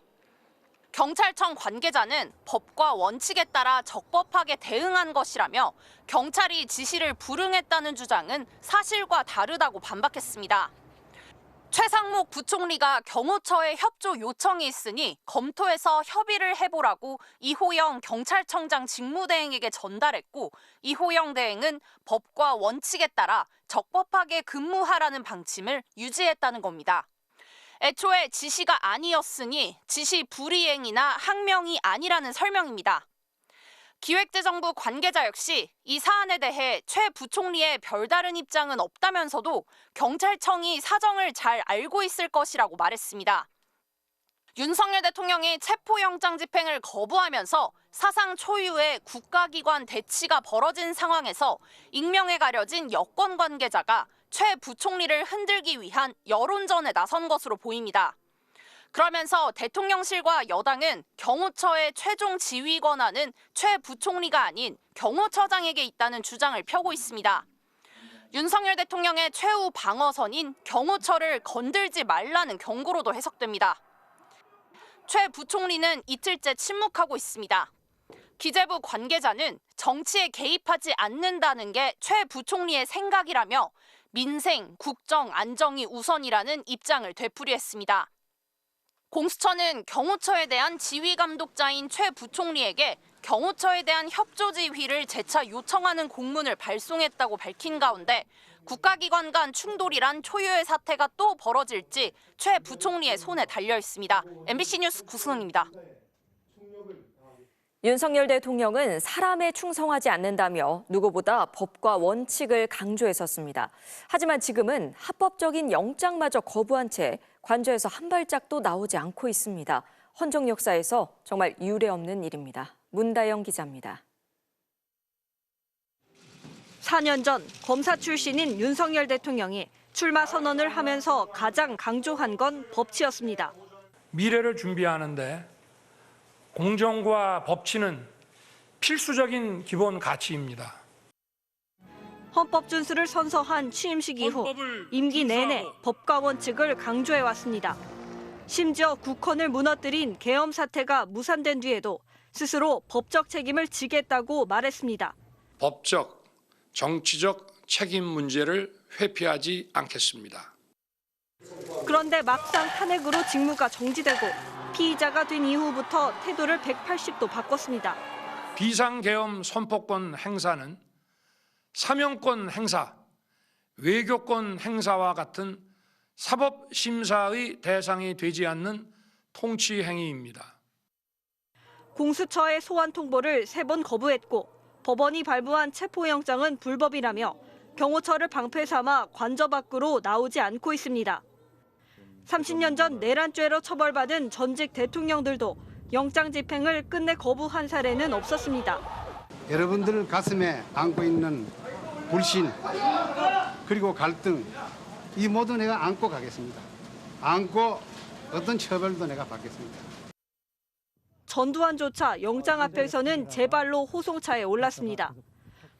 경찰청 관계자는 법과 원칙에 따라 적법하게 대응한 것이라며 경찰이 지시를 불응했다는 주장은 사실과 다르다고 반박했습니다. 최상목 부총리가 경호처에 협조 요청이 있으니 검토해서 협의를 해보라고 이호영 경찰청장 직무대행에게 전달했고 이호영 대행은 법과 원칙에 따라 적법하게 근무하라는 방침을 유지했다는 겁니다. 애초에 지시가 아니었으니 지시 불이행이나 항명이 아니라는 설명입니다. 기획재정부 관계자 역시 이 사안에 대해 최 부총리의 별다른 입장은 없다면서도 경찰청이 사정을 잘 알고 있을 것이라고 말했습니다. 윤석열 대통령이 체포영장 집행을 거부하면서 사상 초유의 국가기관 대치가 벌어진 상황에서 익명에 가려진 여권 관계자가 최 부총리를 흔들기 위한 여론전에 나선 것으로 보입니다. 그러면서 대통령실과 여당은 경호처의 최종 지휘 권한은 최 부총리가 아닌 경호처장에게 있다는 주장을 펴고 있습니다. 윤석열 대통령의 최후 방어선인 경호처를 건들지 말라는 경고로도 해석됩니다. 최 부총리는 이틀째 침묵하고 있습니다. 기재부 관계자는 정치에 개입하지 않는다는 게 최 부총리의 생각이라며 민생, 국정, 안정이 우선이라는 입장을 되풀이했습니다. 공수처는 경호처에 대한 지휘 감독자인 최 부총리에게 경호처에 대한 협조 지휘를 재차 요청하는 공문을 발송했다고 밝힌 가운데 국가기관 간 충돌이란 초유의 사태가 또 벌어질지 최 부총리의 손에 달려 있습니다. MBC 뉴스 구승은입니다. 윤석열 대통령은 사람에 충성하지 않는다며 누구보다 법과 원칙을 강조했었습니다. 하지만 지금은 합법적인 영장마저 거부한 채 관저에서 한 발짝도 나오지 않고 있습니다. 헌정 역사에서 정말 유례 없는 일입니다. 문다영 기자입니다. 4년 전 검사 출신인 윤석열 대통령이 출마 선언을 하면서 가장 강조한 건 법치였습니다. 미래를 준비하는데 공정과 법치는 필수적인 기본 가치입니다. 헌법 준수를 선서한 취임식 이후 임기 내내 법과 원칙을 강조해왔습니다. 심지어 국헌을 무너뜨린 계엄 사태가 무산된 뒤에도 스스로 법적 책임을 지겠다고 말했습니다. 법적, 정치적 책임 문제를 회피하지 않겠습니다. 그런데 막상 탄핵으로 직무가 정지되고 피의자가 된 이후부터 태도를 180도 바꿨습니다. 비상계엄 선포권 행사는 사명권 행사, 외교권 행사와 같은 사법심사의 대상이 되지 않는 통치 행위입니다. 공수처의 소환 통보를 3번 거부했고 법원이 발부한 체포영장은 불법이라며 경호처를 방패 삼아 관저 밖으로 나오지 않고 있습니다. 30년 전 내란죄로 처벌받은 전직 대통령들도 영장 집행을 끝내 거부한 사례는 없었습니다. 여러분들 가슴에 안고 있는 불신 그리고 갈등 이 모두 내가 안고 가겠습니다. 안고 어떤 처벌도 내가 받겠습니다. 전두환조차 영장 앞에서는 제 발로 호송차에 올랐습니다.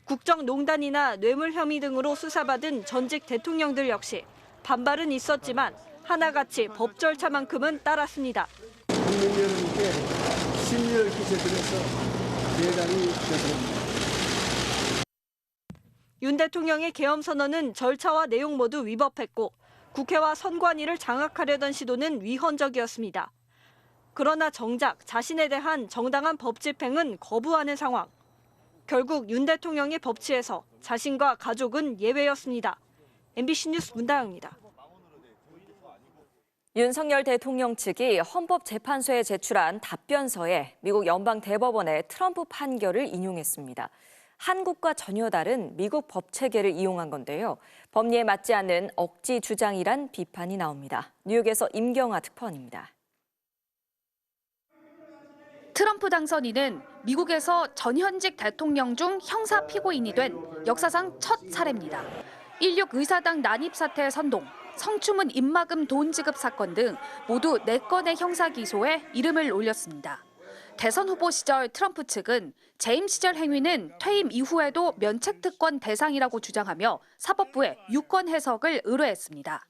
국정농단이나 뇌물 혐의 등으로 수사받은 전직 대통령들 역시 반발은 있었지만 하나같이 법 절차만큼은 따랐습니다. 국민 여러분께 신뢰를 끼쳐드려서 대단히 죄송합니다. 윤 대통령의 계엄 선언은 절차와 내용 모두 위법했고 국회와 선관위를 장악하려던 시도는 위헌적이었습니다. 그러나 정작 자신에 대한 정당한 법 집행은 거부하는 상황. 결국 윤 대통령의 법치에서 자신과 가족은 예외였습니다. MBC 뉴스 문다영입니다. 윤석열 대통령 측이 헌법재판소에 제출한 답변서에 미국 연방대법원의 트럼프 판결을 인용했습니다. 한국과 전혀 다른 미국 법체계를 이용한 건데요. 법리에 맞지 않는 억지 주장이란 비판이 나옵니다. 뉴욕에서 임경아 특파원입니다. 트럼프 당선인은 미국에서 전현직 대통령 중 형사 피고인이 된 역사상 첫 사례입니다. 16 의사당 난입 사태 선동, 성추문 입막음 돈 지급 사건 등 모두 4건의 형사 기소에 이름을 올렸습니다. 대선 후보 시절 트럼프 측은 재임 시절 행위는 퇴임 이후에도 면책특권 대상이라고 주장하며 사법부에 유권 해석을 의뢰했습니다.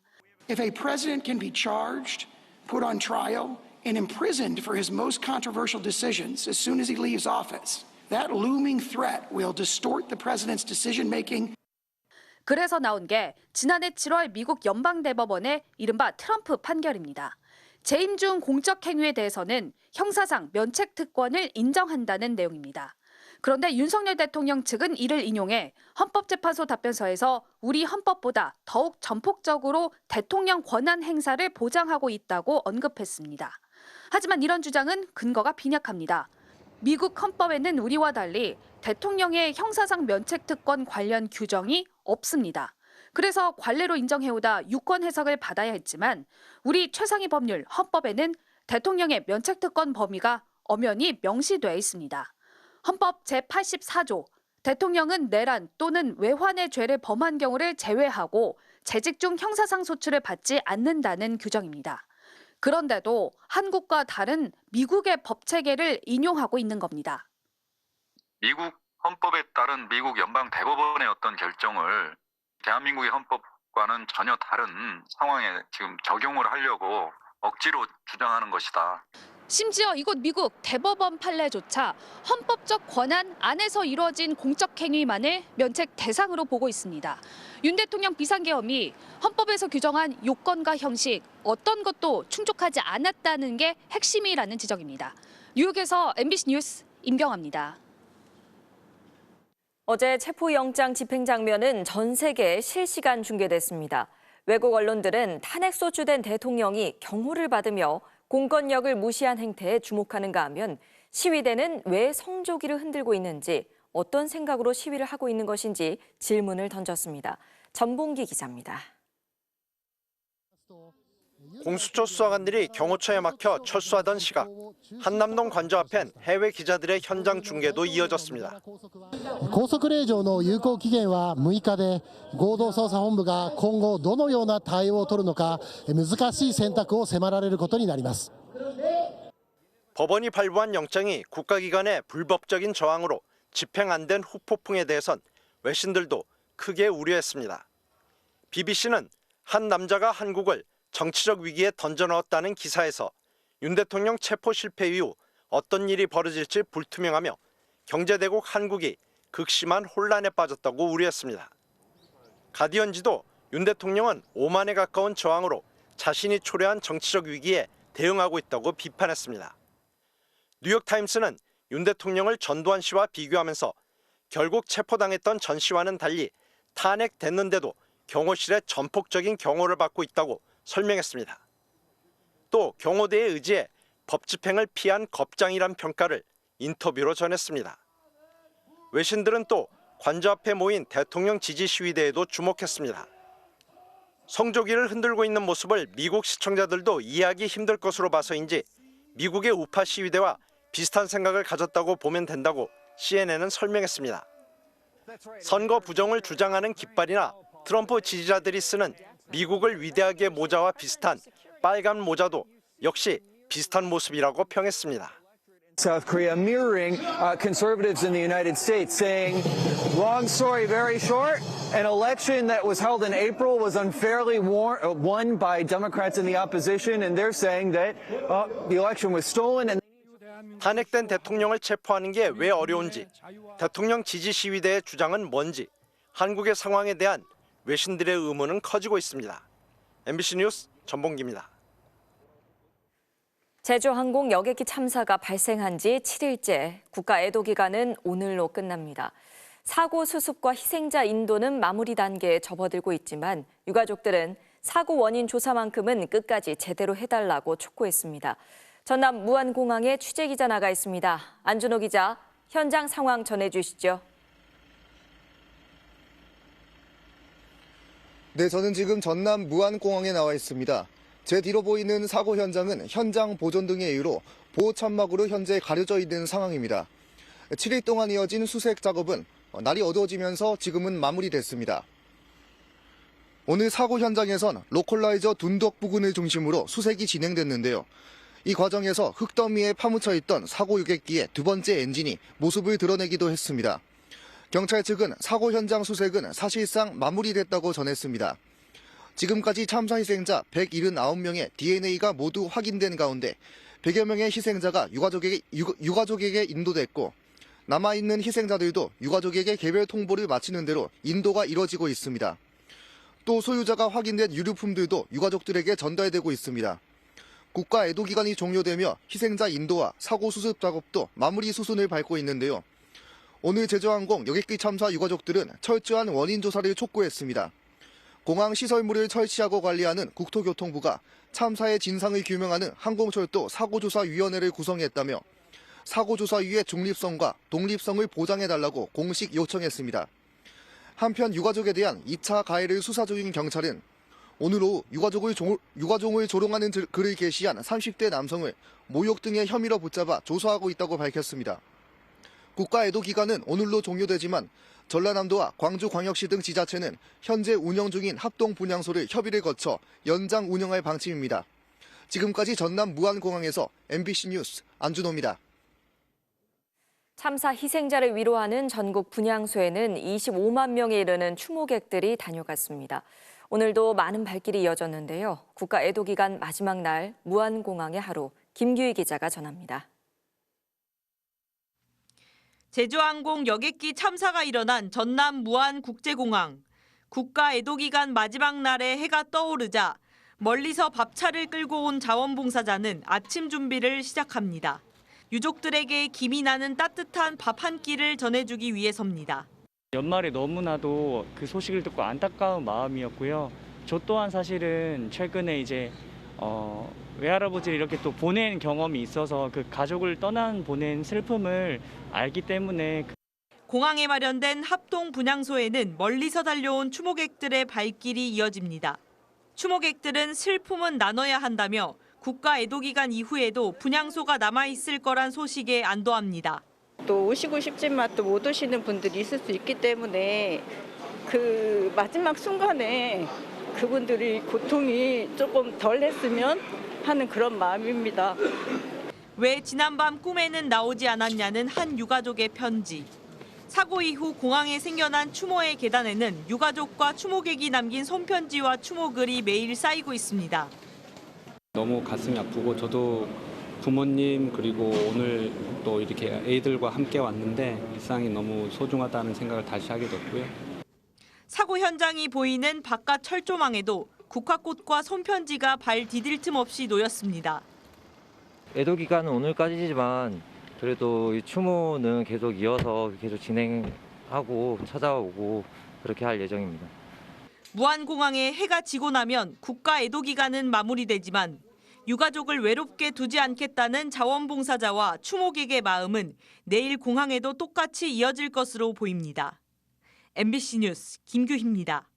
If a president can be charged, put on trial, and imprisoned for his most controversial decisions as soon as he leaves office, that looming threat will distort the president's decision-making. 그래서 나온 게 지난해 7월 미국 연방대법원의 이른바 트럼프 판결입니다. 재임 중 공적 행위에 대해서는 형사상 면책특권을 인정한다는 내용입니다. 그런데 윤석열 대통령 측은 이를 인용해 헌법재판소 답변서에서 우리 헌법보다 더욱 전폭적으로 대통령 권한 행사를 보장하고 있다고 언급했습니다. 하지만 이런 주장은 근거가 빈약합니다. 미국 헌법에는 우리와 달리 대통령의 형사상 면책특권 관련 규정이 없습니다. 그래서 관례로 인정해오다 유권 해석을 받아야 했지만 우리 최상위 법률 헌법에는 대통령의 면책특권 범위가 엄연히 명시돼 있습니다. 헌법 제84조, 대통령은 내란 또는 외환의 죄를 범한 경우를 제외하고 재직 중 형사상 소출을 받지 않는다는 규정입니다. 그런데도 한국과 다른 미국의 법 체계를 인용하고 있는 겁니다. 미국 헌법에 따른 미국 연방 대법원의 어떤 결정을 대한민국의 헌법과는 전혀 다른 상황에 지금 적용을 하려고 억지로 주장하는 것이다. 심지어 이곳 미국 대법원 판례조차 헌법적 권한 안에서 이루어진 공적 행위만을 면책 대상으로 보고 있습니다. 윤 대통령 비상계엄이 헌법에서 규정한 요건과 형식 어떤 것도 충족하지 않았다는 게 핵심이라는 지적입니다. 뉴욕에서 MBC 뉴스 임경아입니다. 어제 체포영장 집행 장면은 전 세계에 실시간 중계됐습니다. 외국 언론들은 탄핵소추된 대통령이 경호를 받으며 공권력을 무시한 행태에 주목하는가 하면 시위대는 왜 성조기를 흔들고 있는지, 어떤 생각으로 시위를 하고 있는 것인지 질문을 던졌습니다. 전봉기 기자입니다. 공수처 수사관들이 경호처에 막혀 철수하던 시각, 한남동 관저 앞엔 해외 기자들의 현장 중계도 이어졌습니다. 拘束令状の有効期限は6日で、合同捜査本部が今後どのような対応を取るのか難しい選択を迫られることになります。 법원이 발부한 영장이 국가기관의 불법적인 저항으로 집행 안 된 후폭풍에 대해선 외신들도 크게 우려했습니다. BBC는 한 남자가 한국을 정치적 위기에 던져넣었다는 기사에서 윤 대통령 체포 실패 이후 어떤 일이 벌어질지 불투명하며 경제대국 한국이 극심한 혼란에 빠졌다고 우려했습니다. 가디언지도 윤 대통령은 오만에 가까운 저항으로 자신이 초래한 정치적 위기에 대응하고 있다고 비판했습니다. 뉴욕타임스는 윤 대통령을 전두환 씨와 비교하면서 결국 체포당했던 전 씨와는 달리 탄핵됐는데도 경호실의 전폭적인 경호를 받고 있다고 설명했습니다. 또 경호대에 의지해 법 집행을 피한 겁장이란 평가를 인터뷰로 전했습니다. 외신들은 또 관저 앞에 모인 대통령 지지 시위대에도 주목했습니다. 성조기를 흔들고 있는 모습을 미국 시청자들도 이해하기 힘들 것으로 봐서인지 미국의 우파 시위대와 비슷한 생각을 가졌다고 보면 된다고 CNN은 설명했습니다. 선거 부정을 주장하는 깃발이나 트럼프 지지자들이 쓰는 미국을 위대하게 모자와 비슷한 빨간 모자도 역시 비슷한 모습이라고 평했습니다. South Korea mirroring conservatives in the United States saying, long story very short, an election that was held in April was unfairly won by Democrats in the opposition, and they're saying that the election was stolen. And 탄핵된 대통령을 체포하는 게 왜 어려운지, 대통령 지지 시위대의 주장은 뭔지, 한국의 상황에 대한 외신들의 의문은 커지고 있습니다. MBC 뉴스 전봉기입니다. 제주항공 여객기 참사가 발생한 지 7일째, 국가 애도 기간은 오늘로 끝납니다. 사고 수습과 희생자 인도는 마무리 단계에 접어들고 있지만 유가족들은 사고 원인 조사만큼은 끝까지 제대로 해달라고 촉구했습니다. 전남 무안공항에 취재기자 나가 있습니다. 안준호 기자, 현장 상황 전해주시죠. 네, 저는 지금 전남 무안공항에 나와 있습니다. 제 뒤로 보이는 사고 현장은 현장 보존 등의 이유로 보호 천막으로 현재 가려져 있는 상황입니다. 7일 동안 이어진 수색 작업은 날이 어두워지면서 지금은 마무리됐습니다. 오늘 사고 현장에선 로컬라이저 둔덕 부근을 중심으로 수색이 진행됐는데요. 이 과정에서 흙더미에 파묻혀 있던 사고 유객기의 두 번째 엔진이 모습을 드러내기도 했습니다. 경찰 측은 사고 현장 수색은 사실상 마무리됐다고 전했습니다. 지금까지 참사 희생자 179명의 DNA가 모두 확인된 가운데 100여 명의 희생자가 유가족에게 인도됐고, 남아있는 희생자들도 유가족에게 개별 통보를 마치는 대로 인도가 이뤄지고 있습니다. 또 소유자가 확인된 유류품들도 유가족들에게 전달되고 있습니다. 국가 애도 기간이 종료되며 희생자 인도와 사고 수습 작업도 마무리 수순을 밟고 있는데요. 오늘 제주항공 여객기 참사 유가족들은 철저한 원인 조사를 촉구했습니다. 공항 시설물을 철치하고 관리하는 국토교통부가 참사의 진상을 규명하는 항공철도 사고조사위원회를 구성했다며 사고조사위의 중립성과 독립성을 보장해달라고 공식 요청했습니다. 한편 유가족에 대한 2차 가해를 수사 중인 경찰은 오늘 오후 유가족을 조롱하는 글을 게시한 30대 남성을 모욕 등의 혐의로 붙잡아 조사하고 있다고 밝혔습니다. 국가 애도 기간은 오늘로 종료되지만 전라남도와 광주광역시 등 지자체는 현재 운영 중인 합동 분향소를 협의를 거쳐 연장 운영할 방침입니다. 지금까지 전남 무안공항에서 MBC 뉴스 안준호입니다. 참사 희생자를 위로하는 전국 분향소에는 25만 명에 이르는 추모객들이 다녀갔습니다. 오늘도 많은 발길이 이어졌는데요. 국가 애도기간 마지막 날 무안공항의 하루, 김규희 기자가 전합니다. 제주항공 여객기 참사가 일어난 전남 무안국제공항. 국가 애도기간 마지막 날에 해가 떠오르자 멀리서 밥차를 끌고 온 자원봉사자는 아침 준비를 시작합니다. 유족들에게 김이 나는 따뜻한 밥 한 끼를 전해주기 위해서입니다. 연말에 너무나도 그 소식을 듣고 안타까운 마음이었고요. 저 또한 사실은 최근에 이제 외할아버지를 이렇게 또 보낸 경험이 있어서 그 가족을 보낸 슬픔을 알기 때문에 공항에 마련된 합동 분향소에는 멀리서 달려온 추모객들의 발길이 이어집니다. 추모객들은 슬픔은 나눠야 한다며 국가 애도기간 이후에도 분향소가 남아있을 거란 소식에 안도합니다. 또 오시고 싶지만 또 못 오시는 분들이 있을 수 있기 때문에 그 마지막 순간에 그분들이 고통이 조금 덜 했으면 하는 그런 마음입니다. 왜 지난밤 꿈에는 나오지 않았냐는 한 유가족의 편지. 사고 이후 공항에 생겨난 추모의 계단에는 유가족과 추모객이 남긴 손편지와 추모글이 매일 쌓이고 있습니다. 너무 가슴이 아프고 저도 부모님 그리고 오늘 또 이렇게 애들과 함께 왔는데 일상이 너무 소중하다는 생각을 다시 하게 됐고요. 사고 현장이 보이는 바깥 철조망에도 국화꽃과 손편지가 발 디딜 틈 없이 놓였습니다. 애도 기간은 오늘까지지만 그래도 이 추모는 계속 이어서 계속 진행하고 찾아오고 그렇게 할 예정입니다. 무안공항에 해가 지고 나면 국가 애도 기간은 마무리되지만 유가족을 외롭게 두지 않겠다는 자원봉사자와 추모객의 마음은 내일 공항에도 똑같이 이어질 것으로 보입니다. MBC 뉴스 김규희입니다.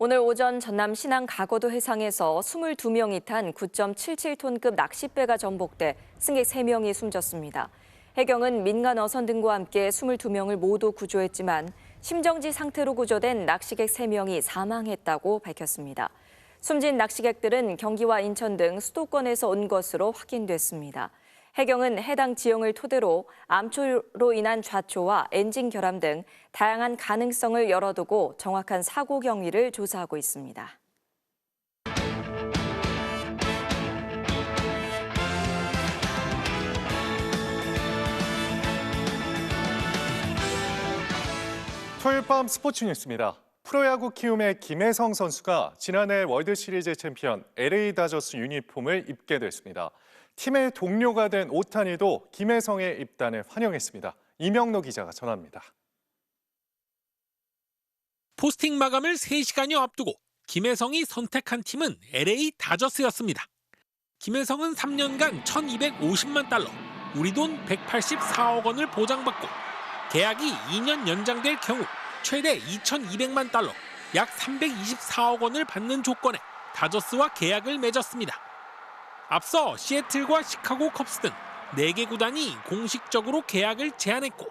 오늘 오전 전남 신안 가거도 해상에서 22명이 탄 9.77톤급 낚싯배가 전복돼 승객 3명이 숨졌습니다. 해경은 민간 어선 등과 함께 22명을 모두 구조했지만 심정지 상태로 구조된 낚시객 3명이 사망했다고 밝혔습니다. 숨진 낚시객들은 경기와 인천 등 수도권에서 온 것으로 확인됐습니다. 해경은 해당 지형을 토대로 암초로 인한 좌초와 엔진 결함 등 다양한 가능성을 열어두고 정확한 사고 경위를 조사하고 있습니다. 토요일 밤 스포츠 뉴스입니다. 프로야구 키움의 김혜성 선수가 지난해 월드시리즈 챔피언 LA 다저스 유니폼을 입게 됐습니다. 팀의 동료가 된 오타니도 김혜성의 입단을 환영했습니다. 이명노 기자가 전합니다. 포스팅 마감을 3시간여 앞두고 김혜성이 선택한 팀은 LA 다저스였습니다. 김혜성은 3년간 1,250만 달러, 우리 돈 184억 원을 보장받고 계약이 2년 연장될 경우 최대 2,200만 달러, 약 324억 원을 받는 조건에 다저스와 계약을 맺었습니다. 앞서 시애틀과 시카고 컵스 등 4개 구단이 공식적으로 계약을 제안했고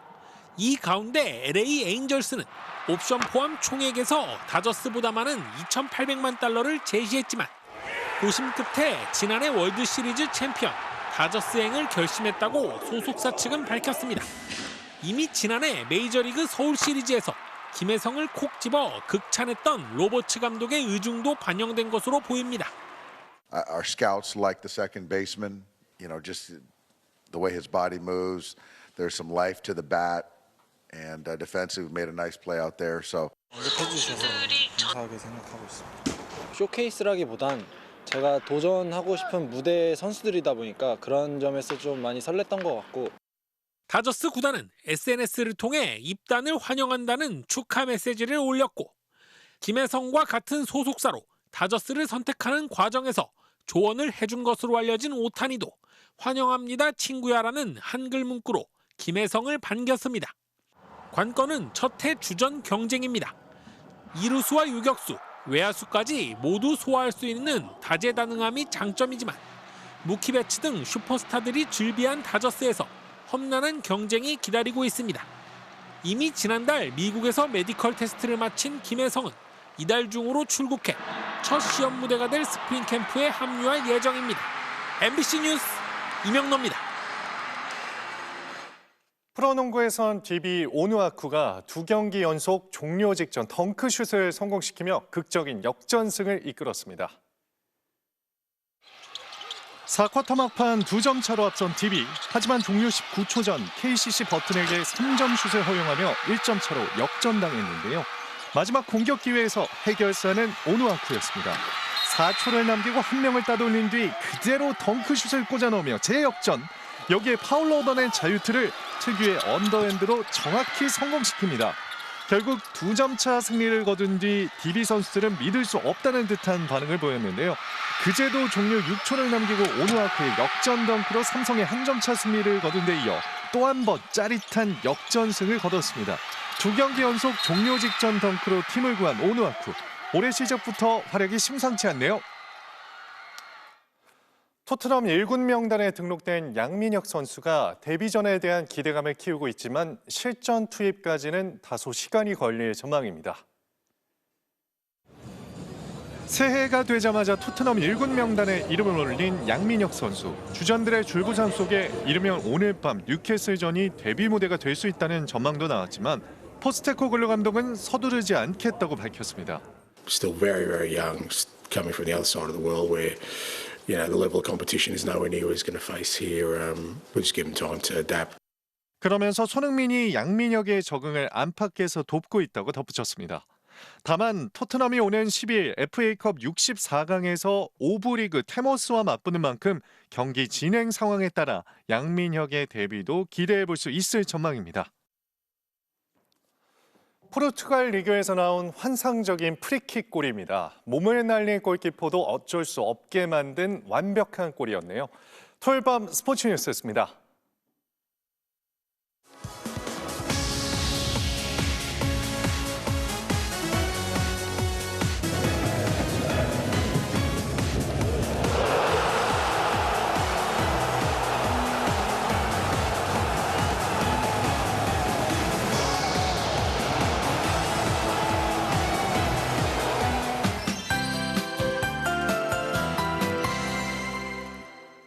이 가운데 LA 에인절스는 옵션 포함 총액에서 다저스보다 많은 2,800만 달러를 제시했지만 고심 끝에 지난해 월드시리즈 챔피언 다저스행을 결심했다고 소속사 측은 밝혔습니다. 이미 지난해 메이저리그 서울시리즈에서 김혜성을 콕 집어 극찬했던 로버츠 감독의 의중도 반영된 것으로 보입니다. Our scouts like the second baseman, just the way his body moves. There's some life to the bat, and defensive made a nice play out there. So. 해주셔서 감사하게 생각하고 있습니다. 쇼케이스라기보단 제가 도전하고 싶은 무대 선수들이다 보니까 그런 점에서 좀 많이 설렜던 것 같고. 다저스 구단은 SNS를 통해 입단을 환영한다는 축하 메시지를 올렸고 김혜성과 같은 소속사로 다저스를 선택하는 과정에서 조언을 해준 것으로 알려진 오타니도 환영합니다 친구야라는 한글 문구로 김혜성을 반겼습니다. 관건은 첫해 주전 경쟁입니다. 이루수와 유격수, 외야수까지 모두 소화할 수 있는 다재다능함이 장점이지만 무키 배츠 등 슈퍼스타들이 즐비한 다저스에서 험난한 경쟁이 기다리고 있습니다. 이미 지난달 미국에서 메디컬 테스트를 마친 김혜성은 이달 중으로 출국해 첫 시험 무대가 될 스프링 캠프에 합류할 예정입니다. MBC 뉴스 이명노입니다. 프로농구에선 DB 오누아쿠가 2경기 연속 종료 직전 덩크슛을 성공시키며 극적인 역전승을 이끌었습니다. 4쿼터 막판 2점 차로 앞선 DB. 하지만 종료 19초 전 KCC 버튼에게 3점 슛을 허용하며 1점 차로 역전당했는데요. 마지막 공격 기회에서 해결사는 오누아쿠였습니다. 4초를 남기고 한 명을 따돌린 뒤 그대로 덩크슛을 꽂아넣으며 재역전. 여기에 파울로 얻어낸 자유투를 특유의 언더핸드로 정확히 성공시킵니다. 결국 2점 차 승리를 거둔 뒤 DB 선수들은 믿을 수 없다는 듯한 반응을 보였는데요. 그제도 종료 6초를 남기고 오누아쿠의 역전 덩크로 삼성의 한 점 차 승리를 거둔 데 이어 또 한 번 짜릿한 역전승을 거뒀습니다. 2경기 연속 종료 직전 덩크로 팀을 구한 오누아쿠. 올해 시작부터 활약이 심상치 않네요. 토트넘 1군 명단에 등록된 양민혁 선수가 데뷔전에 대한 기대감을 키우고 있지만 실전 투입까지는 다소 시간이 걸릴 전망입니다. 새해가 되자마자 토트넘 1군 명단에 이름을 올린 양민혁 선수. 주전들의 줄부상 속에 이르면 오늘 밤 뉴캐슬전이 데뷔 무대가 될 수 있다는 전망도 나왔지만 포스테코글루 감독은 서두르지 않겠다고 밝혔습니다. Still very, very young, coming from the other side of the world where the level of competition is nowhere near what he's going to face here. We'll just give him time to adapt. 그러면서 손흥민이 양민혁의 적응을 안팎에서 돕고 있다고 덧붙였습니다. 다만 토트넘이 오는 10일 FA컵 64강에서 5부 리그 테머스와 맞붙는 만큼 경기 진행 상황에 따라 양민혁의 데뷔도 기대해 볼 수 있을 전망입니다. 포르투갈 리그에서 나온 환상적인 프리킥 골입니다. 몸을 날린 골키퍼도 어쩔 수 없게 만든 완벽한 골이었네요. 토요일 밤 스포츠 뉴스였습니다.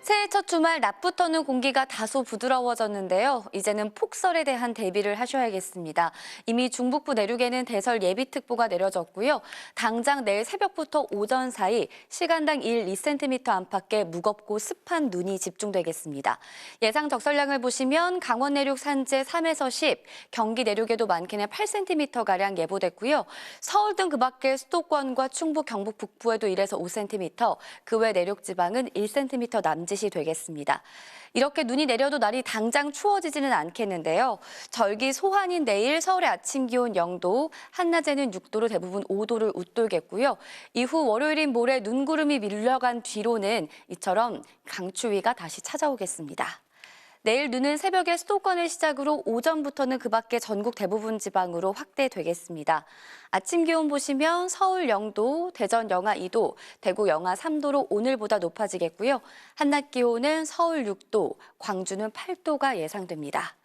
새해 첫 주말 낮부터는 공기가 다소 부드러워졌는데요. 이제는 폭설에 대한 대비를 하셔야겠습니다. 이미 중북부 내륙에는 대설 예비특보가 내려졌고요. 당장 내일 새벽부터 오전 사이 시간당 1, 2cm 안팎의 무겁고 습한 눈이 집중되겠습니다. 예상 적설량을 보시면 강원 내륙 산재 3에서 10, 경기 내륙에도 많게는 8cm가량 예보됐고요. 서울 등 그 밖의 수도권과 충북, 경북 북부에도 1에서 5cm, 그 외 내륙 지방은 1cm 남짓이 되겠습니다. 이렇게 눈이 내려도 날이 당장 추워지지는 않겠는데요. 절기 소환인 내일 서울의 아침 기온 0도, 한낮에는 6도로 대부분 5도를 웃돌겠고요. 이후 월요일인 모레 눈구름이 밀려간 뒤로는 이처럼 강추위가 다시 찾아오겠습니다. 내일 눈은 새벽에 수도권을 시작으로 오전부터는 그 밖의 전국 대부분 지방으로 확대되겠습니다. 아침 기온 보시면 서울 0도, 대전 영하 2도, 대구 영하 3도로 오늘보다 높아지겠고요. 한낮 기온은 서울 6도, 광주는 8도가 예상됩니다.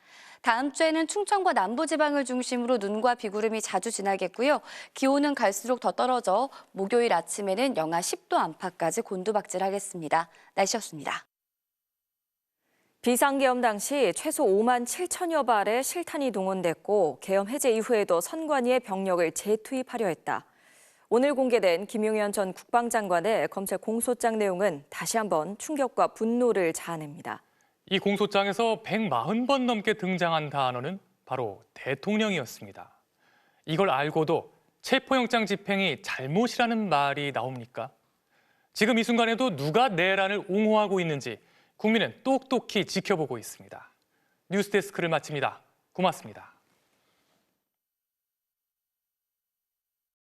다음 주에는 충청과 남부지방을 중심으로 눈과 비구름이 자주 지나겠고요. 기온은 갈수록 더 떨어져 목요일 아침에는 영하 10도 안팎까지 곤두박질하겠습니다. 날씨였습니다. 비상계엄 당시 최소 5만 7천여 발의 실탄이 동원됐고 계엄 해제 이후에도 선관위의 병력을 재투입하려 했다. 오늘 공개된 김용현 전 국방장관의 검찰 공소장 내용은 다시 한번 충격과 분노를 자아냅니다. 이 공소장에서 140번 넘게 등장한 단어는 바로 대통령이었습니다. 이걸 알고도 체포영장 집행이 잘못이라는 말이 나옵니까? 지금 이 순간에도 누가 내란을 옹호하고 있는지 국민은 똑똑히 지켜보고 있습니다. 뉴스데스크를 마칩니다. 고맙습니다.